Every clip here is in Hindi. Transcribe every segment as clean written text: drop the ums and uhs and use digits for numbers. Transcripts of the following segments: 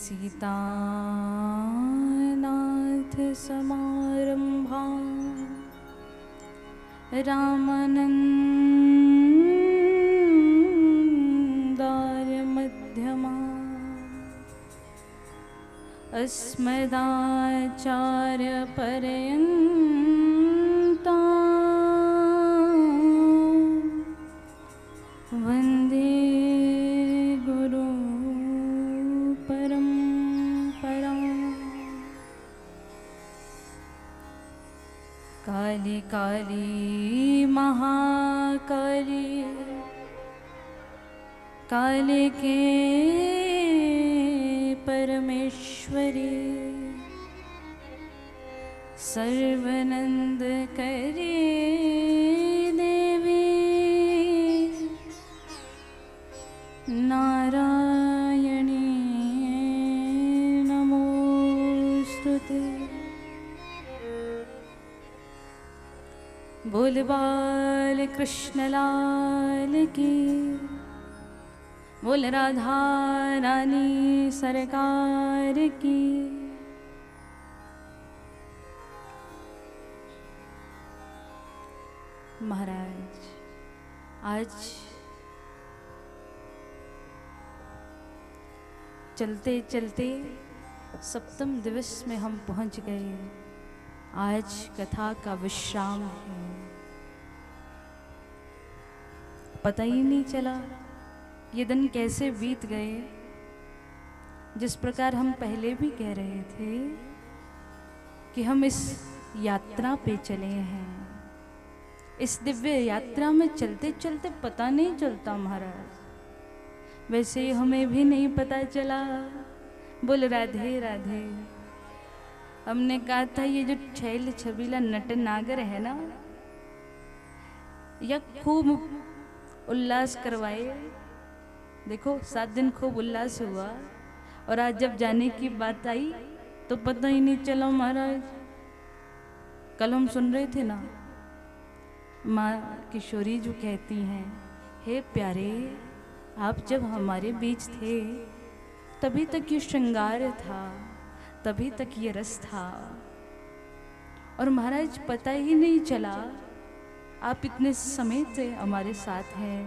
सीतानाथ समारंभां रामानन्दार्यमध्यमाम् अस्मदाचार्यपर्यन्तां वन्दे काली काली महाकाली काली के परमेश्वरी सर्वनंद करे देवी नारायणी नमोस्तुते। बोल बाल कृष्ण लाल की, बोल राधा रानी सरकार की। महाराज, आज चलते चलते सप्तम दिवस में हम पहुंच गए। आज कथा का विश्राम है। पता ही नहीं चला ये दिन कैसे बीत गए। जिस प्रकार हम पहले भी कह रहे थे कि हम इस यात्रा पे चले हैं, इस दिव्य यात्रा में चलते चलते पता नहीं चलता महाराज। वैसे ही हमें भी नहीं पता चला। बोल राधे राधे। हमने कहा था ये जो छैल छबीला नट नागर है ना, यह खूब उल्लास करवाए। देखो 7 दिन खूब उल्लास हुआ और आज जब जाने की बात आई तो पता ही नहीं चला महाराज। कल हम सुन रहे थे ना, माँ किशोरी जो कहती हैं, हे प्यारे आप जब हमारे बीच थे तभी तक ये श्रृंगार था, तभी तक ये रस था। और महाराज पता ही नहीं चला आप इतने समय से हमारे साथ हैं।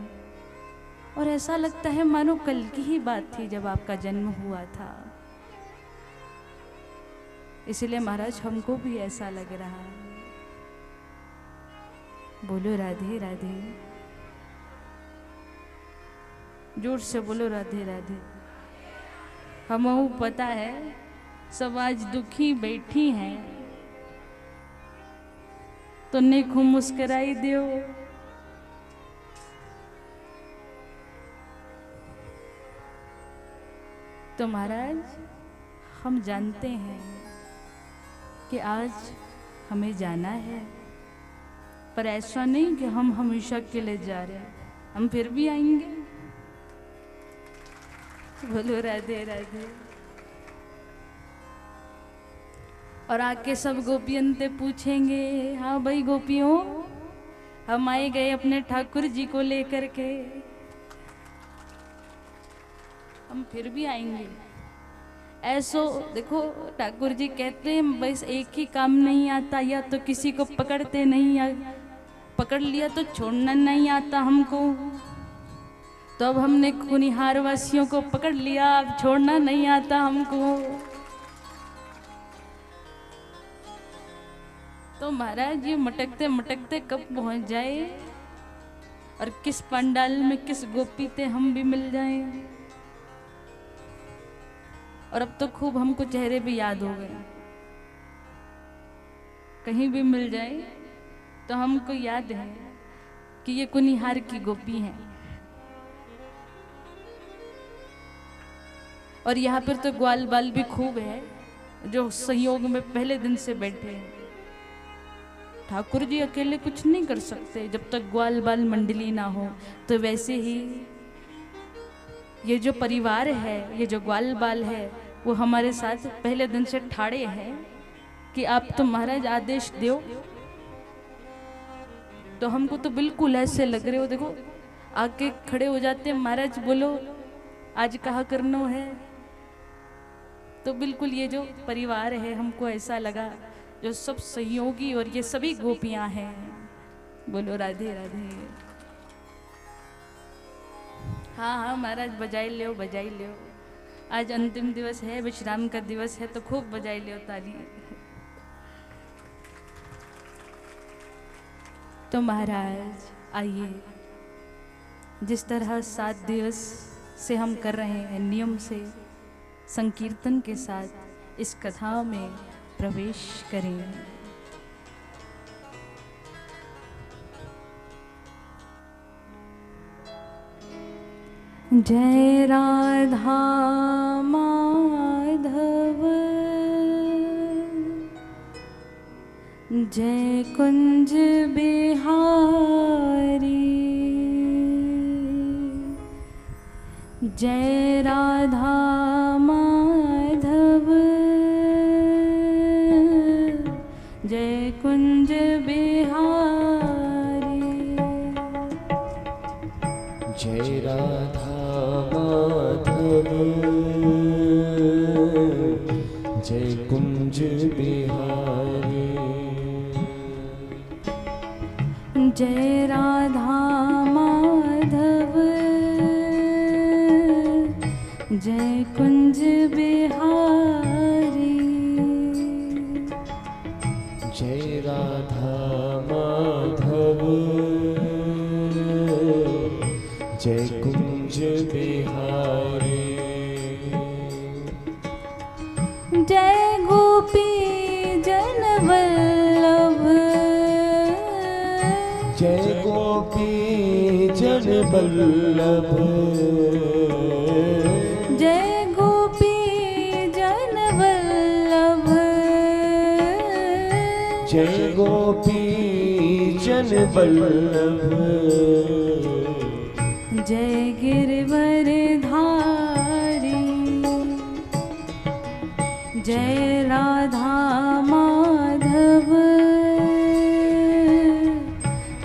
और ऐसा लगता है मानो कल की ही बात थी जब आपका जन्म हुआ था। इसलिए महाराज हमको भी ऐसा लग रहा है। बोलो राधे राधे, जोर से बोलो राधे राधे। हमको पता है सब आज दुखी बैठी हैं, तो नेखू मुस्कराई दियो। तो महाराज हम जानते हैं कि आज हमें जाना है, पर ऐसा नहीं कि हम हमेशा के लिए जा रहे हैं, हम फिर भी आएंगे। बोलो राधे राधे। और आके सब गोपियन ते पूछेंगे, हाँ भाई गोपियों, हम आए गए अपने ठाकुर जी को लेकर के, हम फिर भी आएंगे। ऐसो देखो ठाकुर जी कहते हैं बस एक ही काम नहीं आता, या तो किसी को पकड़ते नहीं, या पकड़ लिया तो छोड़ना नहीं आता हमको। तो अब हमने कुनिहार वासियों को पकड़ लिया, अब छोड़ना नहीं आता हमको। तो महाराज ये मटकते मटकते कब पहुंच जाए और किस पंडाल में किस गोपी ते हम भी मिल जाएं। और अब तो खूब हमको चेहरे भी याद हो गए। कहीं भी मिल जाए तो हमको याद है कि ये कुनिहार की गोपी है। और यहाँ पर तो ग्वाल बाल भी खूब है जो संयोग में पहले दिन से बैठे हैं। ठाकुर जी अकेले कुछ नहीं कर सकते जब तक ग्वाल बाल मंडली ना हो। तो वैसे ही ये जो परिवार है, ये जो ग्वाल बाल है, वो हमारे साथ पहले दिन से ठाड़े हैं कि आप तो महाराज आदेश दो। तो हमको तो बिल्कुल ऐसे लग रहे हो, देखो आके खड़े हो जाते हैं, महाराज बोलो आज कहा करना है। तो बिल्कुल ये जो परिवार है हमको ऐसा लगा जो सब सहयोगी और ये सभी गोपियां हैं। बोलो राधे राधे। हाँ हाँ महाराज बजाई लो बजाई लो। आज अंतिम दिवस है, विश्राम का दिवस है, तो खूब बजाई लो ताली। तो महाराज आइए, जिस तरह 7 दिवस से हम कर रहे हैं नियम से संकीर्तन के साथ इस कथा में प्रवेश करें। जय राधा माधव, जय कुंज बिहारी, जय राधा माधव, जय कुंज बिहारी। जय राधा माधव, जय कुंज बिहारी। जय राधा माधव, जय कुंज बिहारी। जय राधा माधव, जय कुंज बिहारी। जय गोपी जन वल्लभ, जय गोपी जन वल्लभ, जय गोपी जन वल्लभ, जय गोपी जन वल्लभ। जय गिरवर धारी, जय राधा माधव,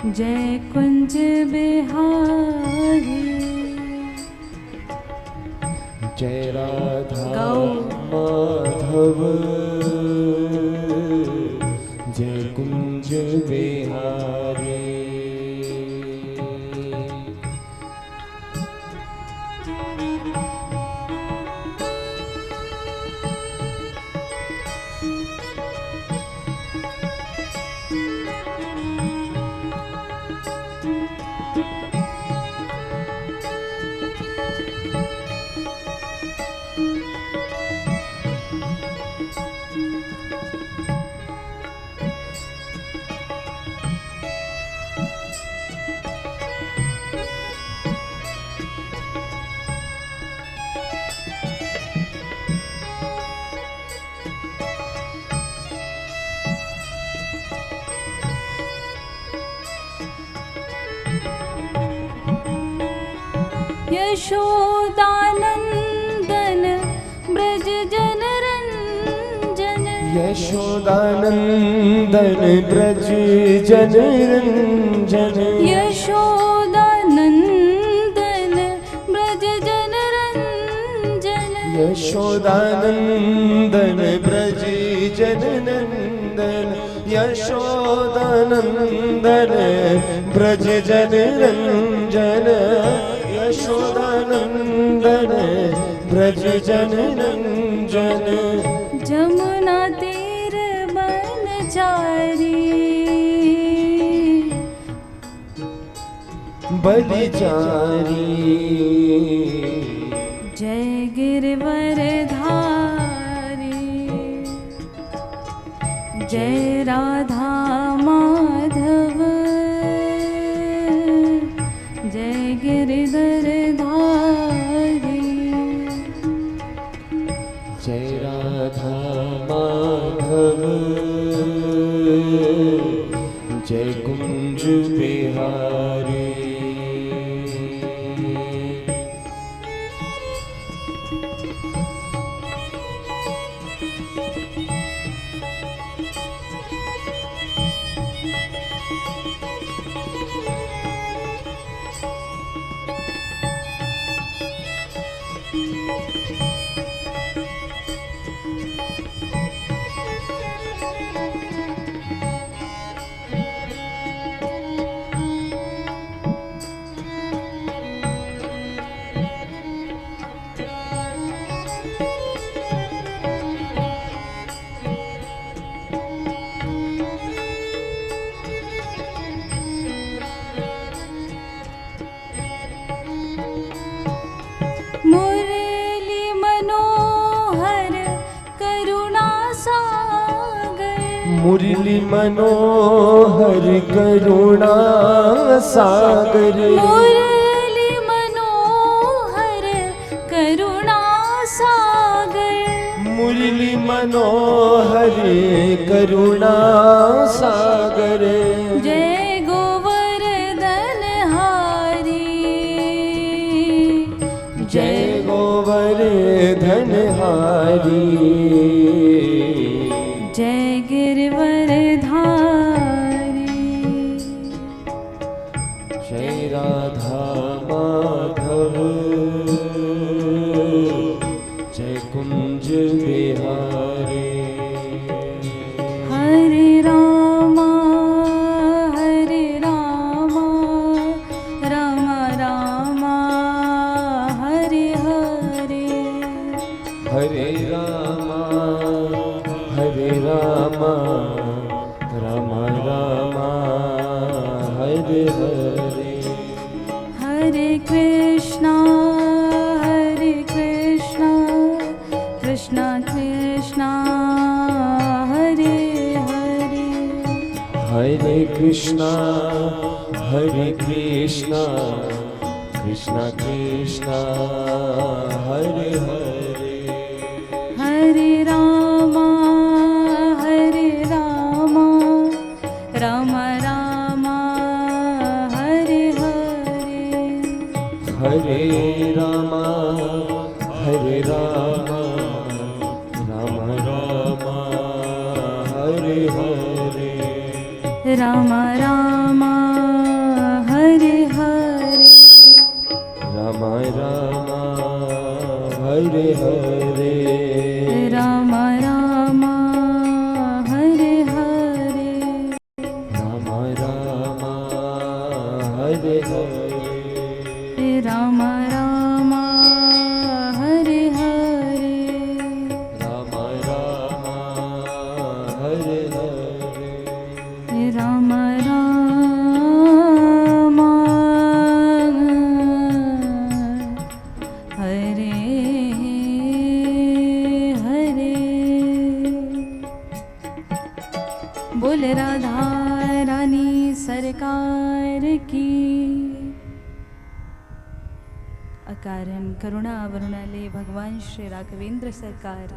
जय कुंज बिहारी। जय राधा गौ। माधव, जय कुंज बिहारी। यशोदानंदन ब्रज जन रंजन, यशोदानंदन ब्रज जन रंजन, यशोदानंदन ब्रज जन रंजन, यशोदानंदन ब्रज जन नंदन, यशोदानंदन ब्रज जन रंजन, यशोदानंदन ब्रज जन रंजन। जमुना तीर बनचारी, बलिचारी। जय गिरवर धारी, जय राधा माधव, जय गिरधर धारी। जय राधा माधव, जय कुंज बिहारी। मुरली मनोहर करुणा सागर, मुरली मनोहर करुणा सागर, मुरली मनोहर करुणा सागर। जय गोवर्धन हारी, जय गोवर्धन हारी, जय गिरवरधारी, जय राधा माधव, जय कुंज बिहारी। हरे रामा राम रामा हरे हरे, हरे रामा राम रामा हरे हरे। हरे कृष्णा कृष्णा कृष्णा हरे हरे, हरे कृष्णा कृष्णा कृष्णा हरे हरे। हरे रामा राम रामा हरे हरे, हरे रामा राम रामा हरे हरे। राम रामा हरे हरे, राम रामा हरे हरे। राम रामा हरे हरे, राम रामा हरे हरे। राम रामा हरे हरे, राम रामा हरे हरे। राम हरे हरे। बोल राधा रानी सरकार की। अकारण करुणा वरुणालय भगवान श्री राघवेंद्र सरकार,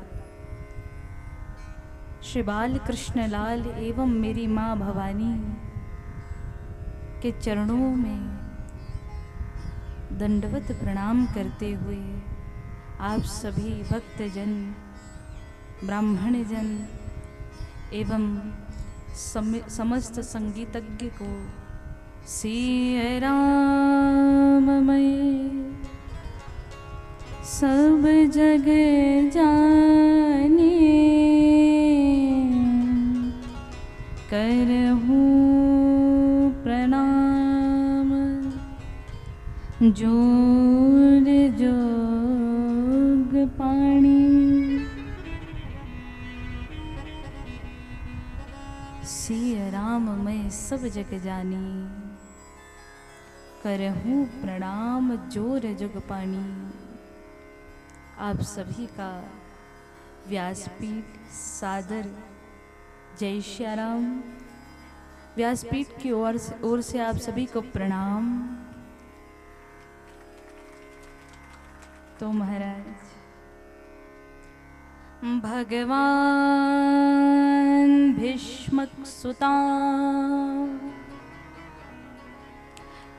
श्री बाल कृष्ण लाल एवं मेरी माँ भवानी के चरणों में दंडवत प्रणाम करते हुए आप सभी भक्तजन, ब्राह्मण जन एवं समस्त संगीतज्ञ को सिया राममय सब जग जाने, करहूँ प्रणाम जोर जोग पाणी। सिया राम मैं सब जग जानी, करहूँ प्रणाम जोर जुग पाणी। आप सभी का व्यासपीठ सादर जय श्री राम। व्यासपीठ की ओर से आप सभी को प्रणाम। तो महाराज, भगवान भीष्मक सुता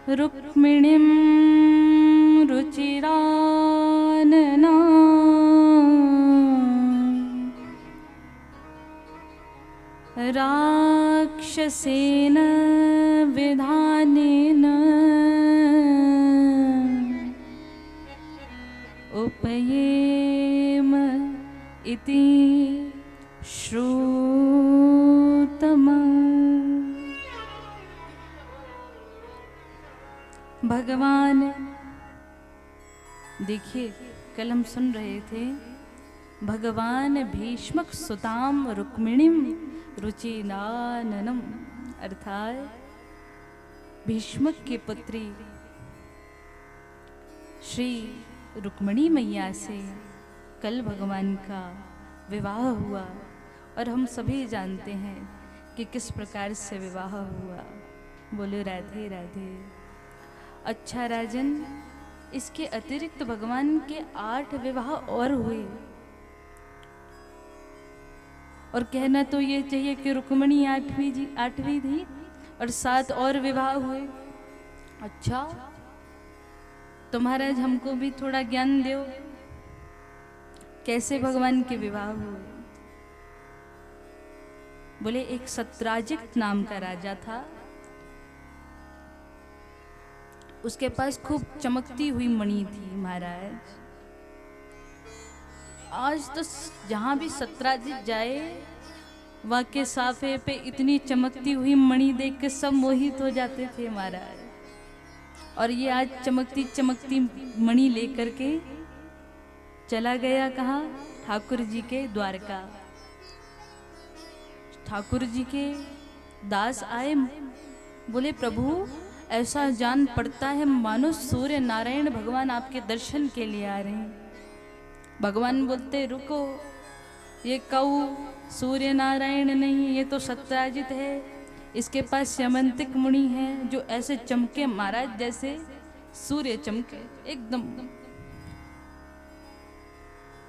रुक्मिणीं रुचिरानना, राक्षसेन विधानेन उपयेम इति श्रुतम्। भगवान, देखिए कल हम सुन रहे थे, भगवान भीष्मक सुताम रुक्मिणीम रुचिराननम, अर्थात भीष्मक की पुत्री श्री रुक्मिणी मैया से कल भगवान का विवाह हुआ। और हम सभी जानते हैं कि किस प्रकार से विवाह हुआ। बोले राधे राधे। अच्छा राजन, इसके अतिरिक्त भगवान के 8 विवाह और हुए, और कहना तो ये चाहिए कि रुक्मिणी 8वीं थी और 7 और विवाह हुए। अच्छा, तो महाराज हमको भी थोड़ा ज्ञान दो, कैसे भगवान के विवाह हुए। बोले एक सत्राजित नाम का राजा था, उसके पास खूब चमकती हुई मणि थी महाराज। आज तो जहां भी सत्राजित जाए वहां के साफे पे इतनी चमकती हुई मणि देख के सब मोहित हो जाते थे महाराज। और ये आज चमकती चमकती मणि लेकर के चला गया कहाँ? ठाकुर जी के द्वारका। ठाकुर जी के दास आए, बोले प्रभु ऐसा जान पड़ता है मानो सूर्य नारायण भगवान आपके दर्शन के लिए आ रहे हैं। भगवान बोलते रुको, ये कऊ सूर्य नारायण नहीं, ये तो सत्राजित है। इसके पास स्यमंतिक मुनि है जो ऐसे चमके महाराज जैसे सूर्य चमके एकदम।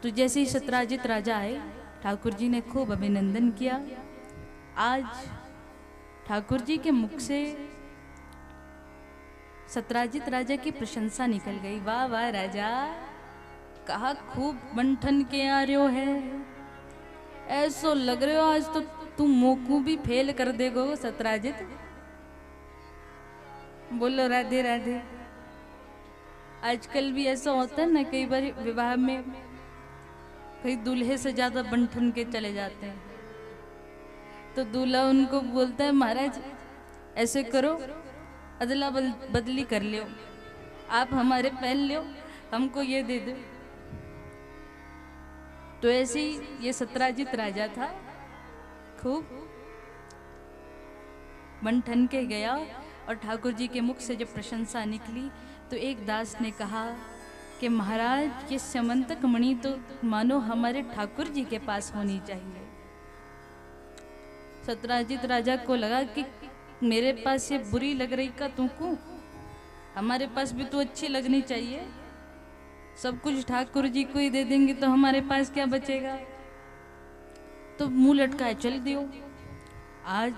तो जैसे ही सत्राजित राजा आए, ठाकुर जी ने खूब अभिनंदन किया। आज ठाकुर जी के मुख से सत्राजित राजा की प्रशंसा निकल गई। वाह वाह राजा, कहा खूब बंठन के आ रहे हो है, ऐसो लग रहे हो आज तो तुम मोकू भी फेल कर देगो सत्राजित। बोलो राधे राधे। आजकल भी ऐसा होता है ना, कई बार विवाह में कई दूल्हे से ज्यादा बंठन के चले जाते हैं, तो दूल्हा उनको बोलता है महाराज ऐसे करो, अदला बदली कर लियो, आप हमारे पहन लियो, हमको ये दे दो। तो ऐसे ही ये सत्राजित राजा था, खूब बंठन के गया। और ठाकुर जी के मुख से जब प्रशंसा निकली तो एक दास ने कहा कि महाराज ये स्यमंतक मणि तो मानो हमारे ठाकुर जी के पास होनी चाहिए। सत्राजित राजा को लगा कि मेरे पास ये बुरी लग रही का तुमको, हमारे पास भी तो अच्छी लगनी चाहिए। सब कुछ ठाकुर जी को ही दे देंगे तो हमारे पास क्या बचेगा। तो मुंह लटकाए चल दियो। आज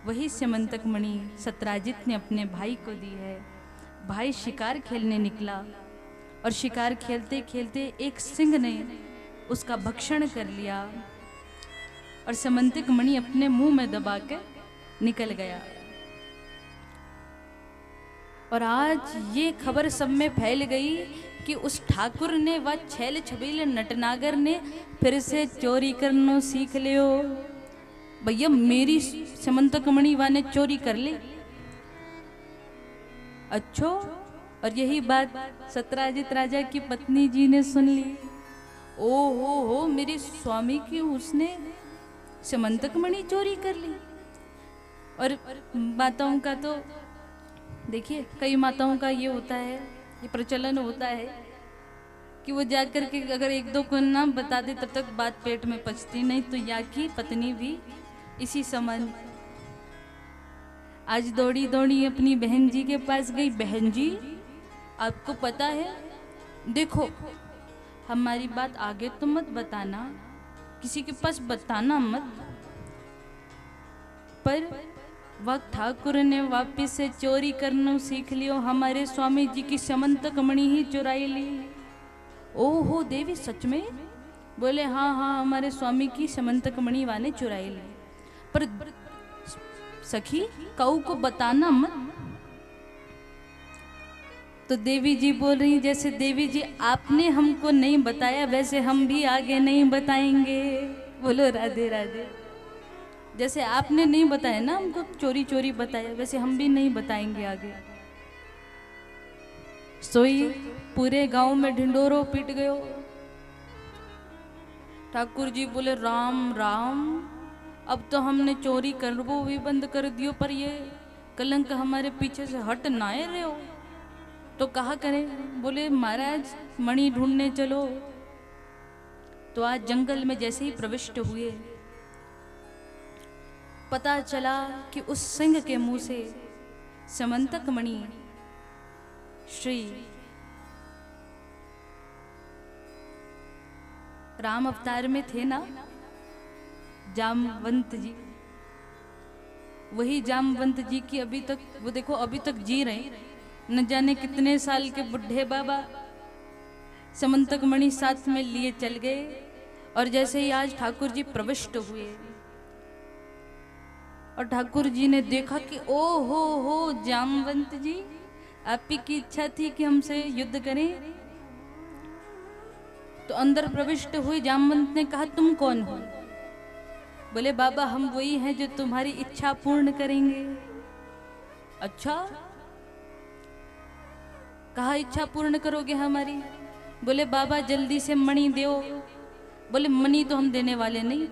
वही स्यमंतक मणि सत्राजित ने अपने भाई को दी है। भाई शिकार खेलने निकला और शिकार खेलते खेलते एक सिंह ने उसका भक्षण कर लिया और स्यमंतक मणि अपने मुंह में दबा के निकल गया। और आज ये खबर सब में फैल गई कि उस ठाकुर ने व छैल छबीले नटनागर ने फिर से चोरी करना सीख लियो। भैया मेरी स्यमंतक मणि वाने चोरी कर ली। अच्छो, और यही बात सत्राजित राजा की पत्नी जी ने सुन ली। ओ हो मेरे स्वामी की उसने स्यमंतक मणि चोरी कर ली। और माताओं का तो देखिए, कई माताओं का ये होता है, ये प्रचलन होता है कि वो जाकर के अगर एक दो को नाम बता दे तब तक बात पेट में पचती नहीं। तो या की पत्नी भी इसी समान आज दौड़ी दौड़ी अपनी बहन जी के पास गई। बहन जी आपको पता है, देखो हमारी बात आगे तो मत बताना, किसी के पास बताना मत, पर वक्त ठाकुर ने वापिस से चोरी करना सीख लियो, हमारे स्वामी जी की स्यमंतक मणि ही चुराई ली। ओहो देवी सच में? बोले हाँ हाँ, हमारे स्वामी की स्यमंतक मणि वाने चुराई ली, पर सखी कऊ को बताना मत। तो देवी जी बोल रही, जैसे देवी जी आपने हमको नहीं बताया वैसे हम भी आगे नहीं बताएंगे। बोलो राधे राधे। जैसे आपने नहीं बताया ना हमको, चोरी चोरी बताया, वैसे हम भी नहीं बताएंगे आगे। सोई पूरे गांव में ढिंडोरो पीट गयो। ठाकुर जी बोले राम राम, अब तो हमने चोरी कर वो भी बंद कर दियो, पर ये कलंक हमारे पीछे से हट ना रहे हो तो कहा करें। बोले महाराज मणि ढूंढने चलो। तो आज जंगल में जैसे ही प्रविष्ट हुए पता चला कि उस सिंह के मुंह से समंतक मणि श्री राम अवतार में थे ना जामवंत जी, वही जामवंत जी की अभी तक वो देखो अभी तक जी रहे, न जाने कितने साल के बुढ़े बाबा समंतक मणि साथ में लिए चल गए। और जैसे ही आज ठाकुर जी प्रविष्ट हुए और ठाकुर जी ने देखा कि ओ हो जामवंत जी, आप ही की इच्छा थी कि हमसे युद्ध करें। तो अंदर प्रविष्ट हुए जामवंत ने कहा तुम कौन हो? बोले बाबा हम वही हैं जो तुम्हारी इच्छा पूर्ण करेंगे। अच्छा, कहा इच्छा पूर्ण करोगे हमारी? बोले बाबा जल्दी से मणि दो। बोले मणि तो हम देने वाले नहीं।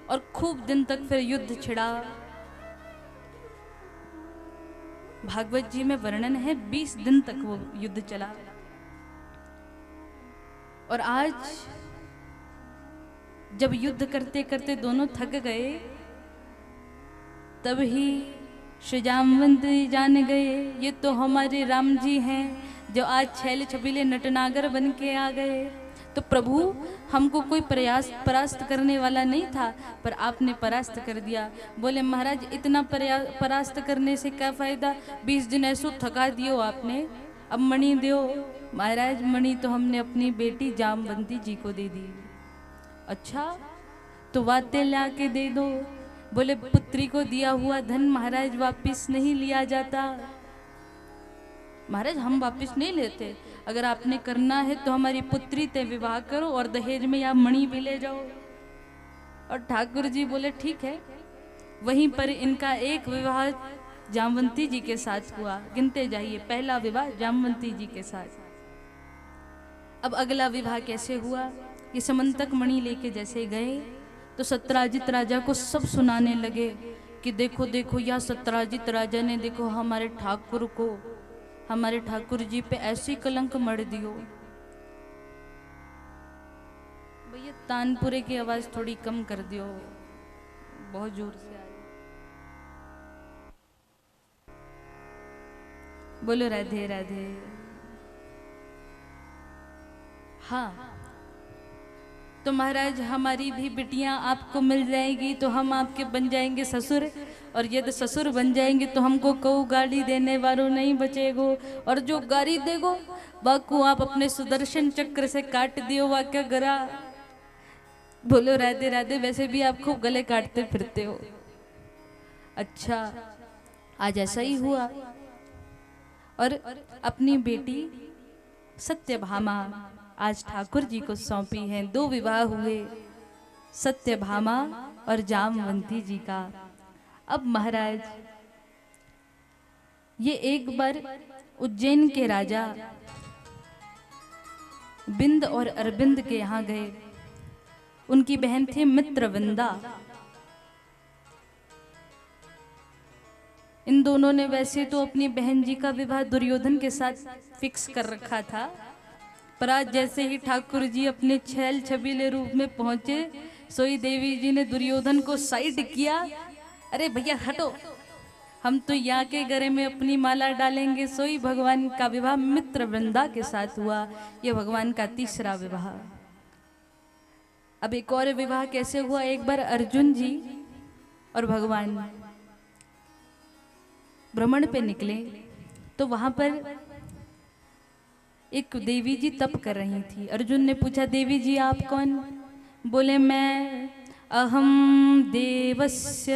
और खूब दिन तक फिर युद्ध छिड़ा। भागवत जी में वर्णन है 20 दिन तक वो युद्ध चला। और आज जब युद्ध करते करते दोनों थक गए, तब ही श्री जामवंत जी जान गए ये तो हमारे राम जी हैं जो आज छैल छबीले नटनागर बन के आ गए। तो प्रभु हमको कोई परास्त करने वाला नहीं था, पर आपने परास्त कर दिया। बोले महाराज इतना परास्त करने से क्या फायदा, 20 दिन ऐसो थका दियो आपने, अब मणि दो। महाराज मणि तो हमने अपनी बेटी जामवंती जी को दे दी। अच्छा तो वाते ला के दे दो। बोले पुत्री को दिया हुआ धन महाराज वापिस नहीं लिया जाता। महाराज हम वापिस नहीं लेते, अगर आपने करना है तो हमारी पुत्री ते विवाह करो और दहेज में या मणि भी ले जाओ। और ठाकुर जी बोले ठीक है। वहीं पर इनका एक विवाह जामवंती जी के साथ हुआ। गिनते जाइए, पहला विवाह जामवंती जी के साथ। अब अगला विवाह कैसे हुआ? ये समंतक मणि लेके जैसे गए तो सत्यराजित राजा को सब सुनाने लगे कि देखो देखो या सत्यराजित राजा ने देखो हमारे ठाकुर को, हमारे ठाकुर जी पे ऐसी कलंक मढ़ दियो। भैया तानपुरे की आवाज थोड़ी कम कर दियो, बहुत जोर से आ रही। बोलो राधे राधे। हाँ तो महाराज हमारी भी बिटियां आपको मिल जाएगी तो हम आपके बन जाएंगे ससुर, और यदि ससुर बन जाएंगे तो हमको कऊ गाली देने वालों नहीं बचेगो, और जो गाली देगो बाकू आप अपने सुदर्शन चक्र से काट दियो वाक्य गरा। बोलो राधे राधे। वैसे भी आप खूब गले काटते फिरते हो। अच्छा आज ऐसा ही हुआ। और अपनी बेटी सत्यभामा आज ठाकुर जी को सौंपी है। 2 विवाह हुए सत्यभामा और जामवंती जी का। अब महाराज ये एक बार उज्जैन के राजा बिंद और अरविंद के यहाँ गए। उनकी बहन थी मित्रविंदा। इन दोनों ने वैसे तो अपनी बहन जी का विवाह दुर्योधन के साथ फिक्स कर रखा था, पर आज जैसे ही ठाकुर जी अपने छैल छबीले रूप में पहुंचे, सोई देवी जी ने दुर्योधन को साइड किया। अरे भैया हटो, हम तो यहाँ के गले में अपनी माला डालेंगे। सोई भगवान का विवाह मित्रवृंदा के साथ हुआ। यह भगवान का तीसरा विवाह। अब एक और विवाह कैसे हुआ? एक बार अर्जुन जी और भगवान भ्रमण पे निकले तो वहां पर एक देवी जी तप कर रही थी। अर्जुन ने पूछा देवी जी आप कौन? बोले मैं अहम देवस्य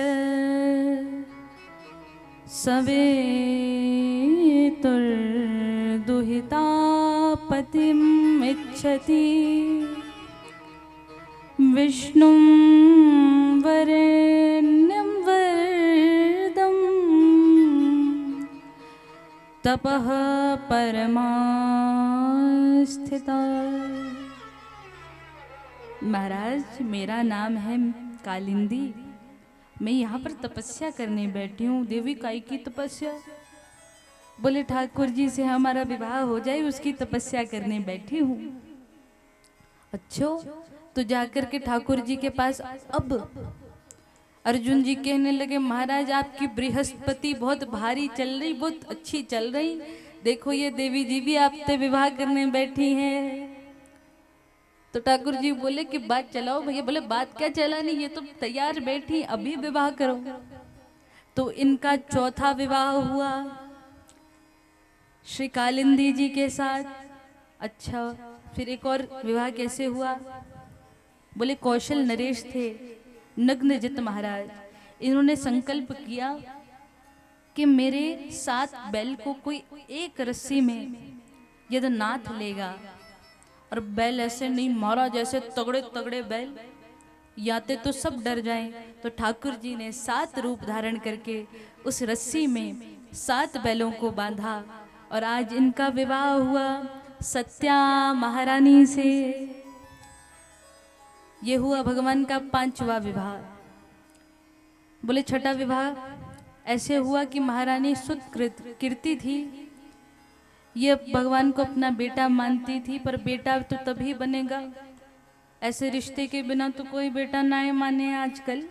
सवेतुर्दुहिता पतिम इच्छति विष्णुं वरेण्यं वरदं तपः परमास्थिता। महाराज मेरा नाम है कालिंदी, मैं यहाँ पर तपस्या करने बैठी हूँ। देवी काय की तपस्या? बोले ठाकुर जी से हमारा विवाह हो जाए उसकी तपस्या करने बैठी हूँ। अच्छो तो जाकर के ठाकुर जी के पास अब अर्जुन जी कहने लगे महाराज आपकी बृहस्पति बहुत भारी चल रही, बहुत अच्छी चल रही, देखो ये देवी जी भी आपसे विवाह करने बैठी हैं। तो ठाकुर जी बोले कि बात चलाओ भैया। बोले बात क्या चलानी, ये तो तैयार बैठी, अभी विवाह करो। तो इनका चौथा विवाह हुआ श्री कालिंदी जी के साथ। अच्छा, फिर एक और विवाह कैसे हुआ? बोले कौशल नरेश थे, नग्नजित महाराज, इन्होंने संकल्प किया कि मेरे 7 बैल को कोई एक रस्सी में यदि नाथ लेगा, और बैल ऐसे नहीं मारा जैसे तगड़े तगड़े बैल याते तो सब डर जाएं, तो ठाकुर जी ने 7 रूप धारण करके उस रस्सी में 7 बैलों को बांधा, और आज इनका विवाह हुआ सत्या महारानी से। ये हुआ भगवान का 5वां विवाह। बोले छठा विवाह ऐसे हुआ कि महारानी सुत कीर्ति थी, ये भगवान को अपना बेटा मानती थी, पर बेटा तो तभी बनेगा, ऐसे रिश्ते के बिना तो कोई बेटा ना माने आजकल।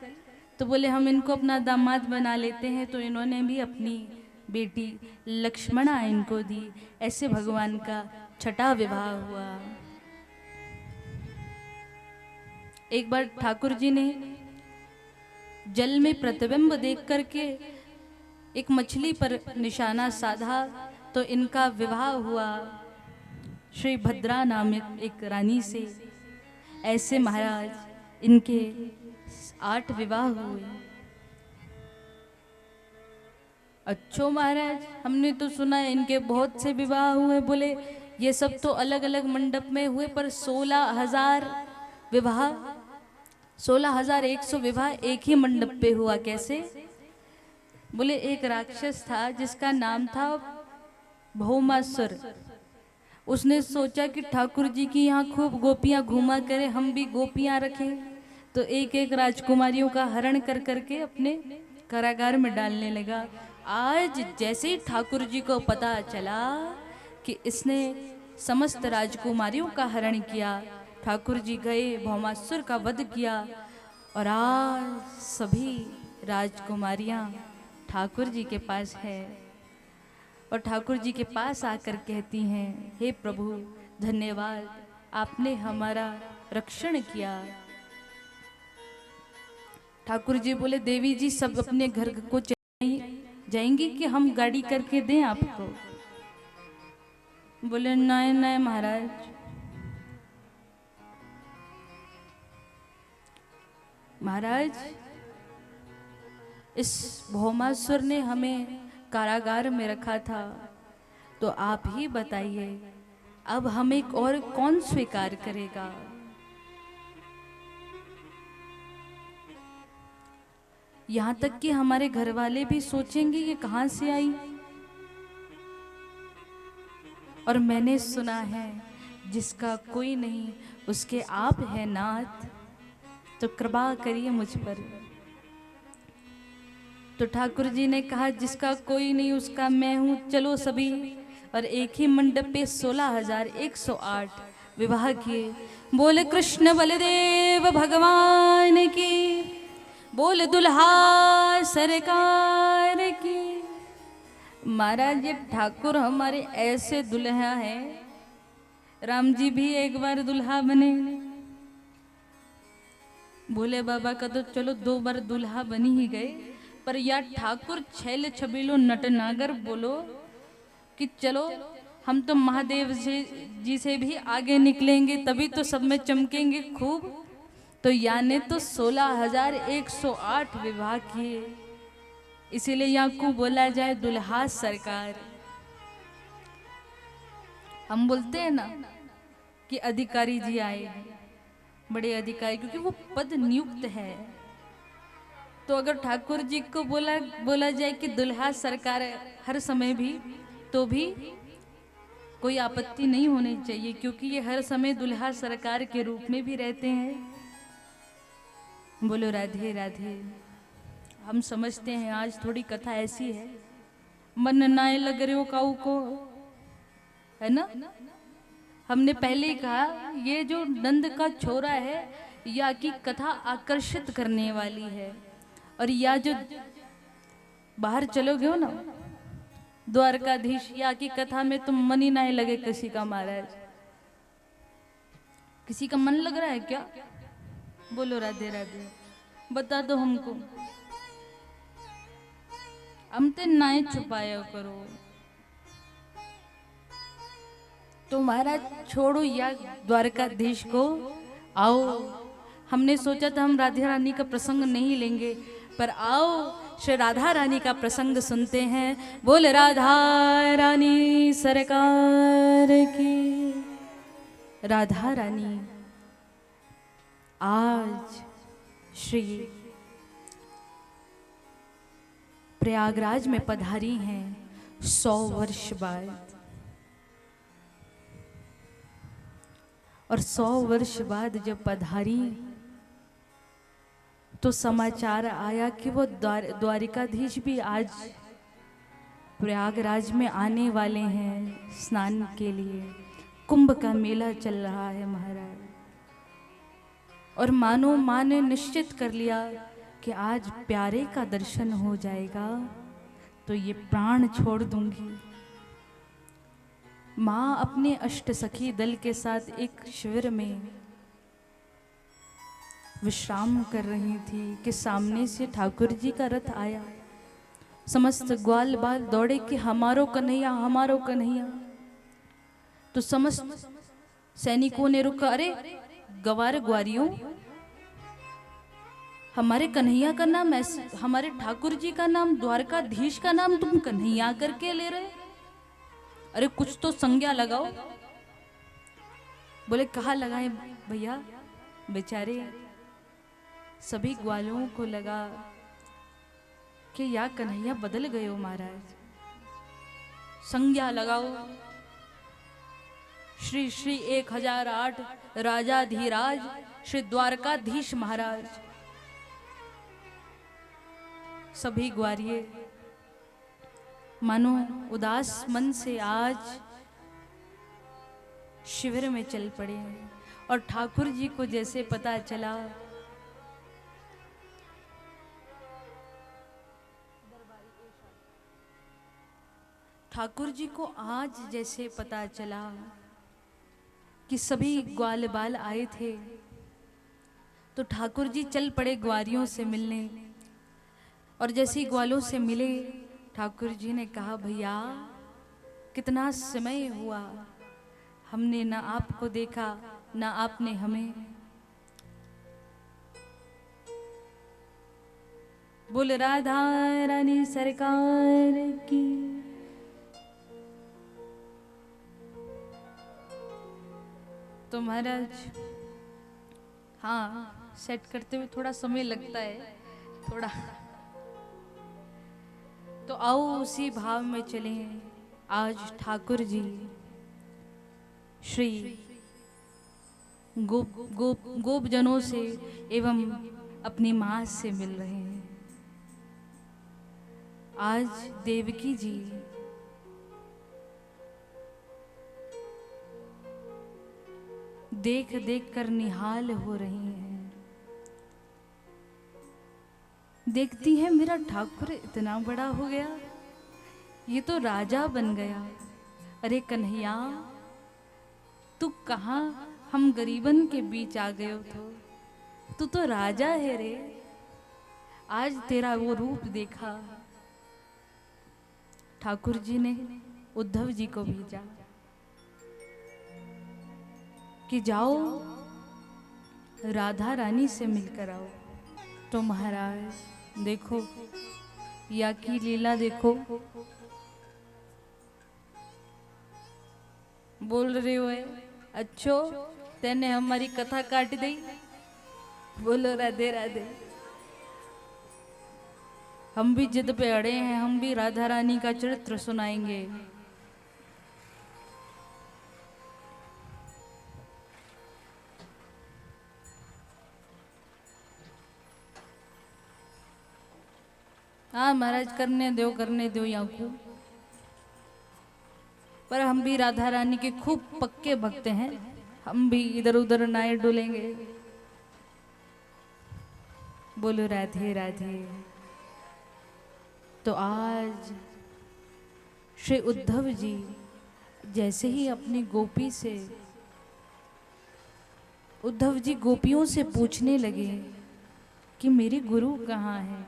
तो बोले हम इनको अपना दामाद बना लेते हैं, तो इन्होंने भी अपनी बेटी लक्ष्मणा इनको दी। ऐसे भगवान का छठा विवाह हुआ। एक बार ठाकुर जी ने जल में प्रतिबिंब देख करके एक मछली पर निशाना साधा, तो इनका विवाह हुआ श्री भद्रा नामक एक रानी से। ऐसे महाराज इनके 8 विवाह हुए। अच्छो महाराज, हमने तो सुना है इनके बहुत से विवाह हुए। बोले ये सब तो अलग अलग मंडप में हुए, पर 16,000 विवाह, 16,100 विवाह एक ही मंडप पे हुआ। कैसे? बोले एक राक्षस था जिसका नाम था भौमासुर। उसने सोचा कि ठाकुर जी की यहाँ खूब गोपियां घूमा करें, हम भी गोपियां रखें। तो एक एक राजकुमारियों का हरण कर करके अपने कारागार में डालने लगा। आज जैसे ही ठाकुर जी को पता चला कि इसने समस्त राजकुमारियों का हरण किया, ठाकुर जी गए, भौमासुर का वध किया, और आज सभी राजकुमारियां ठाकुर जी के पास है, और ठाकुर जी के पास आकर कहती हैं, हे प्रभु धन्यवाद, आपने हमारा रक्षण किया। ठाकुर जी बोले देवी जी सब अपने घर को जाएंगी कि हम गाड़ी करके दें आपको? बोले नहीं नहीं महाराज, महाराज इस भौमासुर ने हमें कारागार में रखा था, तो आप ही बताइए अब हमें और कौन स्वीकार करेगा? यहाँ तक कि हमारे घर वाले भी सोचेंगे ये कहाँ से आई। और मैंने सुना है जिसका कोई नहीं उसके आप है नाथ, तो कृपा करिए मुझ पर। तो ठाकुर जी ने कहा जिसका कोई नहीं उसका मैं हूँ, चलो सभी। और एक ही मंडप पे 16,108 विवाह किए। बोले कृष्ण बलदेव भगवान की, बोले दुल्हा सरकार की। महाराज ये ठाकुर हमारे ऐसे दुल्हा हैं, राम जी भी एक बार दुल्हा बने, भोले बाबा का तो चलो 2 बार दुल्हा बनी ही गए, पर या ठाकुर छैल छबीलो नटनागर बोलो कि चलो हम तो महादेव जी से भी आगे निकलेंगे, तभी तो सब में चमकेंगे खूब। तो यानी तो 16,108 विवाह किए, इसीलिए यहाँ को बोला जाए दुल्हा सरकार। हम बोलते हैं ना कि अधिकारी जी आए हैं, बड़े अधिकारी, क्योंकि वो पद नियुक्त है। तो अगर ठाकुर जी को बोला जाए कि दुल्हा सरकार हर समय भी, तो भी कोई आपत्ति नहीं होनी चाहिए, क्योंकि ये हर समय दुल्हा सरकार के रूप में भी रहते हैं। बोलो राधे राधे। हम समझते हैं आज थोड़ी कथा ऐसी है, मन नाए लग रहे हो काऊ को, है ना। हमने पहले ही कहा ये जो नंद का छोरा है, या की कथा आकर्षित करने वाली है। और या जो बाहर चलोगे हो ना द्वारकाधीश, या की कथा में तुम मन ही ना लगे किसी का महाराज। किसी का मन लग रहा है क्या? बोलो राधे राधे, बता दो हमको। हम ते नाए छुपाया करो। तो महाराज छोड़ो या द्वारकाधीश को, आओ। हमने सोचा था हम राधा रानी का प्रसंग नहीं लेंगे, पर आओ श्री राधा रानी का प्रसंग सुनते हैं। बोल राधा रानी सरकार की। राधा रानी आज श्री प्रयागराज में पधारी हैं 100 वर्ष बाद। और 100 वर्ष बाद जब पधारी तो समाचार आया कि वो द्वारिकाधीश भी आज प्रयागराज में आने वाले हैं स्नान के लिए। कुंभ का मेला चल रहा है महाराज। और मानो माँ ने निश्चित कर लिया कि आज प्यारे का दर्शन हो जाएगा तो ये प्राण छोड़ दूंगी। माँ अपने अष्ट सखी दल के साथ एक शिविर में विश्राम कर रही थी कि सामने से ठाकुर जी का रथ आया। समस्त ग्वाल बाल दौड़े कि हमारो कन्हैया, हमारो कन्हैया। तो समस्त सैनिकों ने रुका, अरे गवार ग्वारियों, हमारे कन्हैया का नाम ऐसे, हमारे ठाकुर जी का नाम, द्वारकाधीश का नाम तुम कन्हैया करके ले रहे? अरे कुछ तो संज्ञा लगाओ। बोले कहाँ लगाए भैया? बेचारे सभी ग्वालों को लगा कि या कन्हैया बदल गए हो महाराज, संज्ञा लगाओ। श्री श्री 1008 राजाधीराज श्री द्वारकाधीश महाराज। सभी ग्वारिये मानो उदास मन से आज शिविर में चल पड़े हैं। और ठाकुर जी को जैसे पता चला, ठाकुर जी को आज जैसे पता चला कि सभी ग्वाल बाल आए थे, तो ठाकुर जी चल पड़े ग्वारियों से मिलने। और जैसे ही ग्वालों से मिले, ठाकुर जी ने कहा भैया कितना समय हुआ, हमने ना आपको देखा ना आपने हमें। बोल राधा रानी सरकार की। तो महाराज हाँ, सेट करते हुए थोड़ा समय लगता है थोड़ा। तो आओ उसी भाव में चलें। आज ठाकुर जी श्री गोप जनों से एवं अपनी माँ से मिल रहे हैं। आज देवकी जी देख देख कर निहाल हो रही हैं। देखती है मेरा ठाकुर इतना बड़ा हो गया, ये तो राजा बन गया। अरे कन्हैया तू कहाँ हम गरीबन के बीच आ गए हो, तू तो राजा है रे। आज तेरा वो रूप देखा। ठाकुर जी ने उद्धव जी को भेजा कि जाओ राधा रानी से मिलकर आओ। तो महाराज देखो या की लीला देखो। बोल रहे हो अच्छो तेने हमारी कथा काट दी। बोलो राधे राधे। हम भी जिद पे अड़े हैं, हम भी राधा रानी का चरित्र सुनाएंगे। हाँ महाराज करने दो यहाँ को। पर हम भी राधा रानी के खूब पक्के भक्त हैं, हम भी इधर उधर नाए डोलेंगे। बोलो राधे राधे। तो आज श्री उद्धव जी जैसे ही अपनी गोपी से, उद्धव जी गोपियों से पूछने लगे कि मेरे गुरु कहाँ हैं,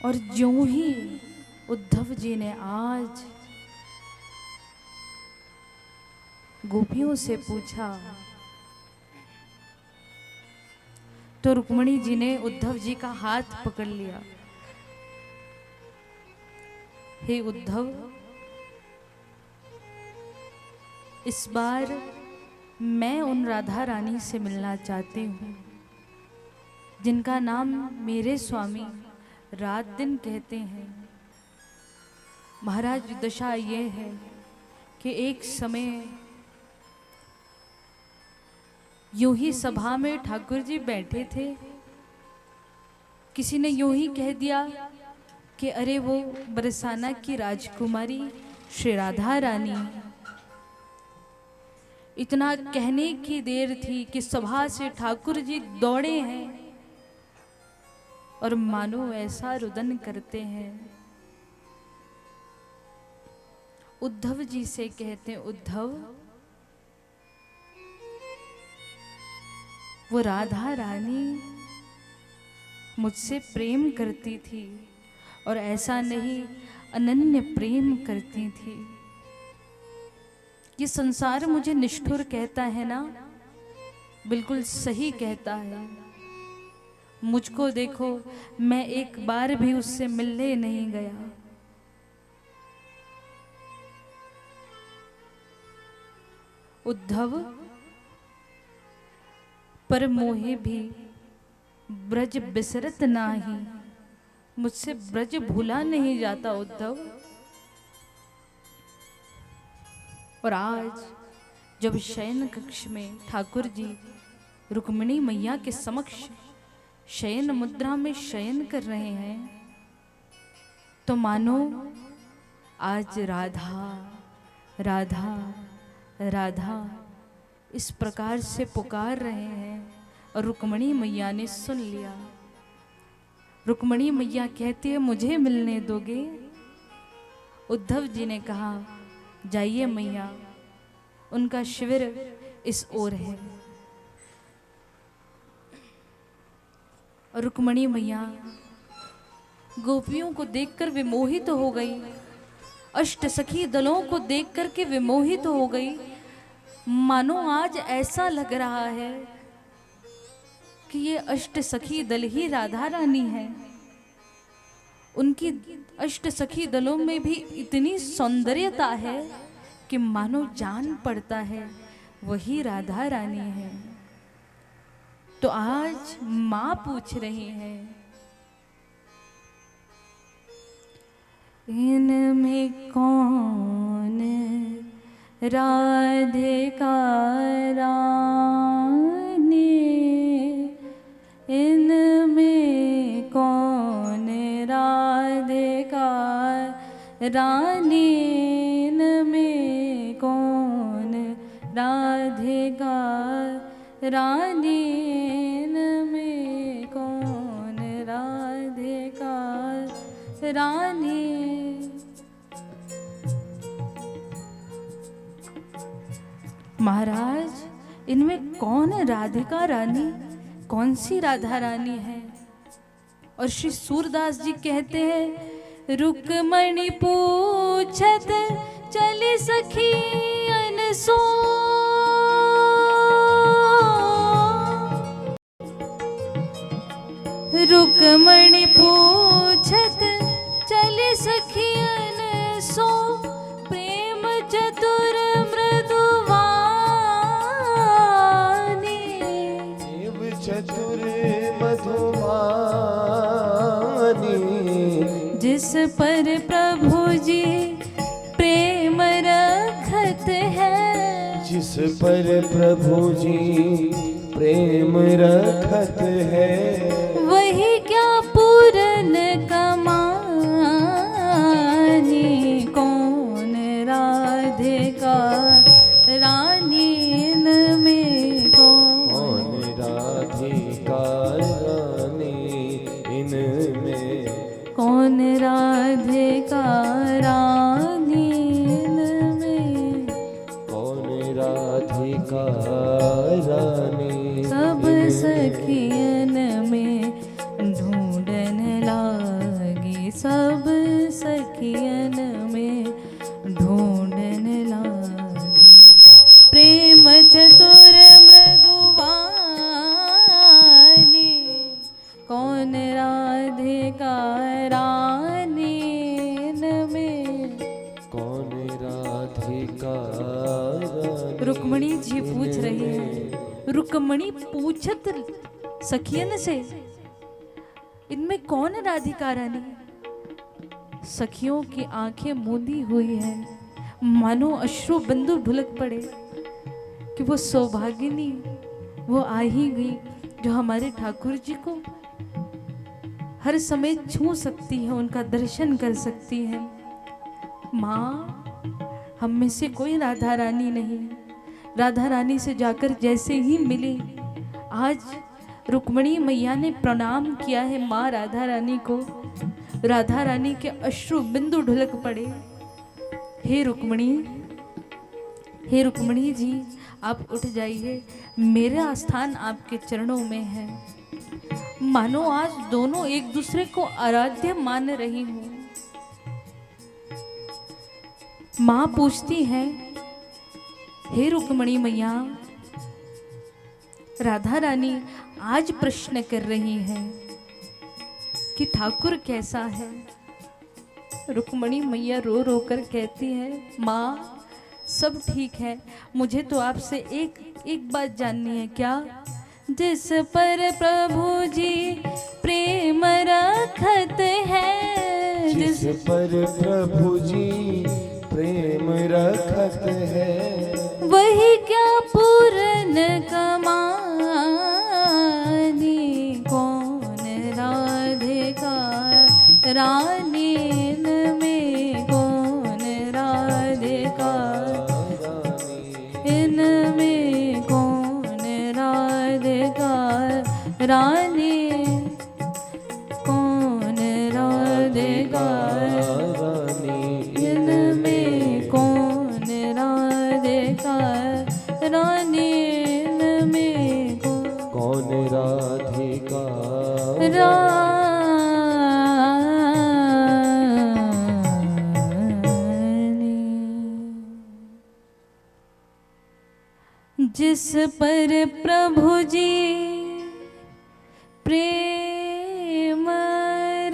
और ज्यों ही उद्धव जी ने आज गोपियों से पूछा तो रुक्मणी जी ने उद्धव जी का हाथ पकड़ लिया। हे उद्धव, इस बार मैं उन राधा रानी से मिलना चाहती हूँ जिनका नाम मेरे स्वामी रात दिन कहते हैं। महाराज, दशा ये है कि एक समय यूं ही सभा में ठाकुर जी बैठे थे, किसी ने यूं ही कह दिया कि अरे वो बरसाना की राजकुमारी श्री राधा रानी। इतना कहने की देर थी कि सभा से ठाकुर जी दौड़े हैं और मानो ऐसा रुदन करते हैं। उद्धव जी से कहते हैं, उद्धव, वो राधा रानी मुझसे प्रेम करती थी और ऐसा नहीं, अनन्य प्रेम करती थी। ये संसार मुझे निष्ठुर कहता है ना, बिल्कुल सही कहता है। मुझको देखो, मैं एक बार भी उससे मिलने नहीं गया। उद्धव, पर मोहे भी ब्रज बिसरत नाही, मुझसे ब्रज भूला नहीं जाता उद्धव। और आज जब शयन कक्ष में ठाकुर जी रुक्मिणी मैया के समक्ष शयन मुद्रा में शयन कर रहे हैं, तो मानो आज राधा राधा राधा इस प्रकार से पुकार रहे हैं और रुक्मिणी मैया ने सुन लिया। रुक्मिणी मैया कहती है, मुझे मिलने दोगे? उद्धव जी ने कहा, जाइए मैया, उनका शिविर इस ओर है। और रुक्मिणी मैया गोपियों को देखकर विमोहित हो गई, अष्ट सखी दलों को देखकर के विमोहित हो गई। मानो आज ऐसा लग रहा है कि ये अष्ट सखी दल ही राधा रानी है। उनकी अष्ट सखी दलों में भी इतनी सौंदर्यता है कि मानो जान पड़ता है वही राधा रानी है। तो आज माँ पूछ रही है, इनमें कौन राधिका रानी, इनमें कौन राधिका रानी, इनमें कौन राधिका रानी, इनमें कौन राधिका रानी। महाराज, इनमें कौन है राधिका रानी? कौन सी राधा रानी है? और श्री सूरदास जी कहते हैं, रुक्मणी पूछत चली सखी अनसो, रुक्मणी पूछत चली सखी अनसो, प्रेम चतुर चतुर मधुमानी, जिस पर प्रभु जी प्रेम रखत है, जिस पर प्रभु जी प्रेम रखत है, वही क्या पूरन कमानी, कौन राधिका रानी, इनमें कौन सखियन में ढूंढन लागी, सब सखियन में ढूंढन लागी। प्रेम चतुर मृदुवानी, कौन राधिका रानी में। कौन राधिका रानी। रुक्मणी जी पूछ रही है, रुक्मणी पूछत सखियन से, इनमें कौन है राधिका रानी। सखियों की आंखें मूंदी हुई है, मानो अश्रु बिंदु ढुलक पड़े कि वो सौभागिनी वो आ ही गई जो हमारे ठाकुर जी को हर समय छू सकती है, उनका दर्शन कर सकती है। माँ, हम में से कोई राधा रानी नहीं। राधा रानी से जाकर जैसे ही मिले, आज रुक्मणी मैया ने प्रणाम किया है माँ राधा रानी को। राधा रानी के अश्रु बिंदु ढुलक पड़े। हे रुक्मणी जी, आप उठ जाइए, मेरा स्थान आपके चरणों में है। मानो आज दोनों एक दूसरे को आराध्य मान रही हूँ। माँ पूछती है, हे रुक्मणी मैया, राधा रानी आज प्रश्न कर रही है कि ठाकुर कैसा है। रुक्मणी मैया रो रो कर कहती है, माँ सब ठीक है, मुझे तो आपसे एक बात जाननी है। क्या? जिस पर प्रभु जी प्रेम रखत है, जिस पर प्रभु जी प्रेम रखत है, वही क्या पूर्ण कमानी। कौन राधिका रानी में, कौन राधिका इनमें, कौन राधिका रानी, कौन राधिका इनमें, कौन राधिका रानी में, कौन राधिका रानी। जिस पर प्रभु जी प्रेम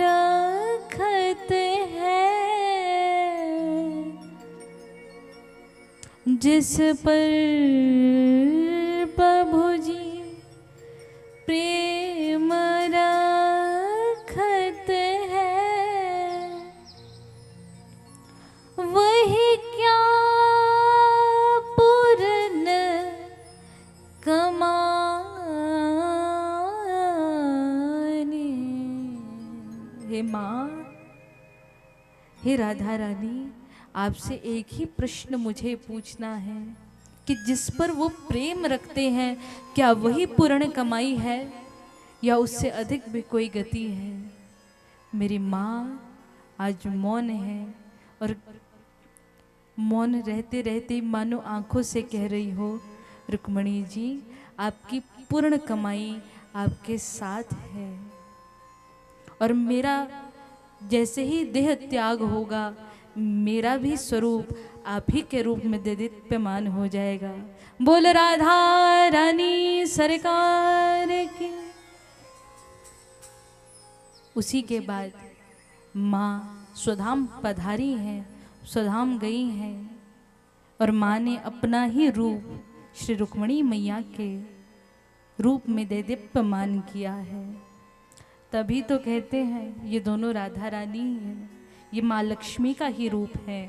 रखत है, जिस पर प्रभु जी प्रेम रखत है, वही क्या पूर्ण कमानी। हे माँ, हे राधा रानी, आपसे एक ही प्रश्न मुझे पूछना है कि जिस पर वो प्रेम रखते हैं, क्या वही पूर्ण कमाई है या उससे अधिक भी कोई गति है। मेरी माँ आज मौन है और मौन रहते रहते मानो आंखों से कह रही हो, रुक्मणी जी आपकी पूर्ण कमाई आपके साथ है और मेरा जैसे ही देह त्याग होगा, मेरा भी स्वरूप आप ही के रूप में देदीप्यमान हो जाएगा। बोल राधा रानी सरकार की। उसी के बाद माँ स्वधाम पधारी हैं, स्वधाम गई हैं और माँ ने अपना ही रूप श्री रुक्मणी मैया के रूप में देदीप्यमान किया है। तभी तो कहते हैं ये दोनों राधा रानी हैं, ये माँ लक्ष्मी का ही रूप है।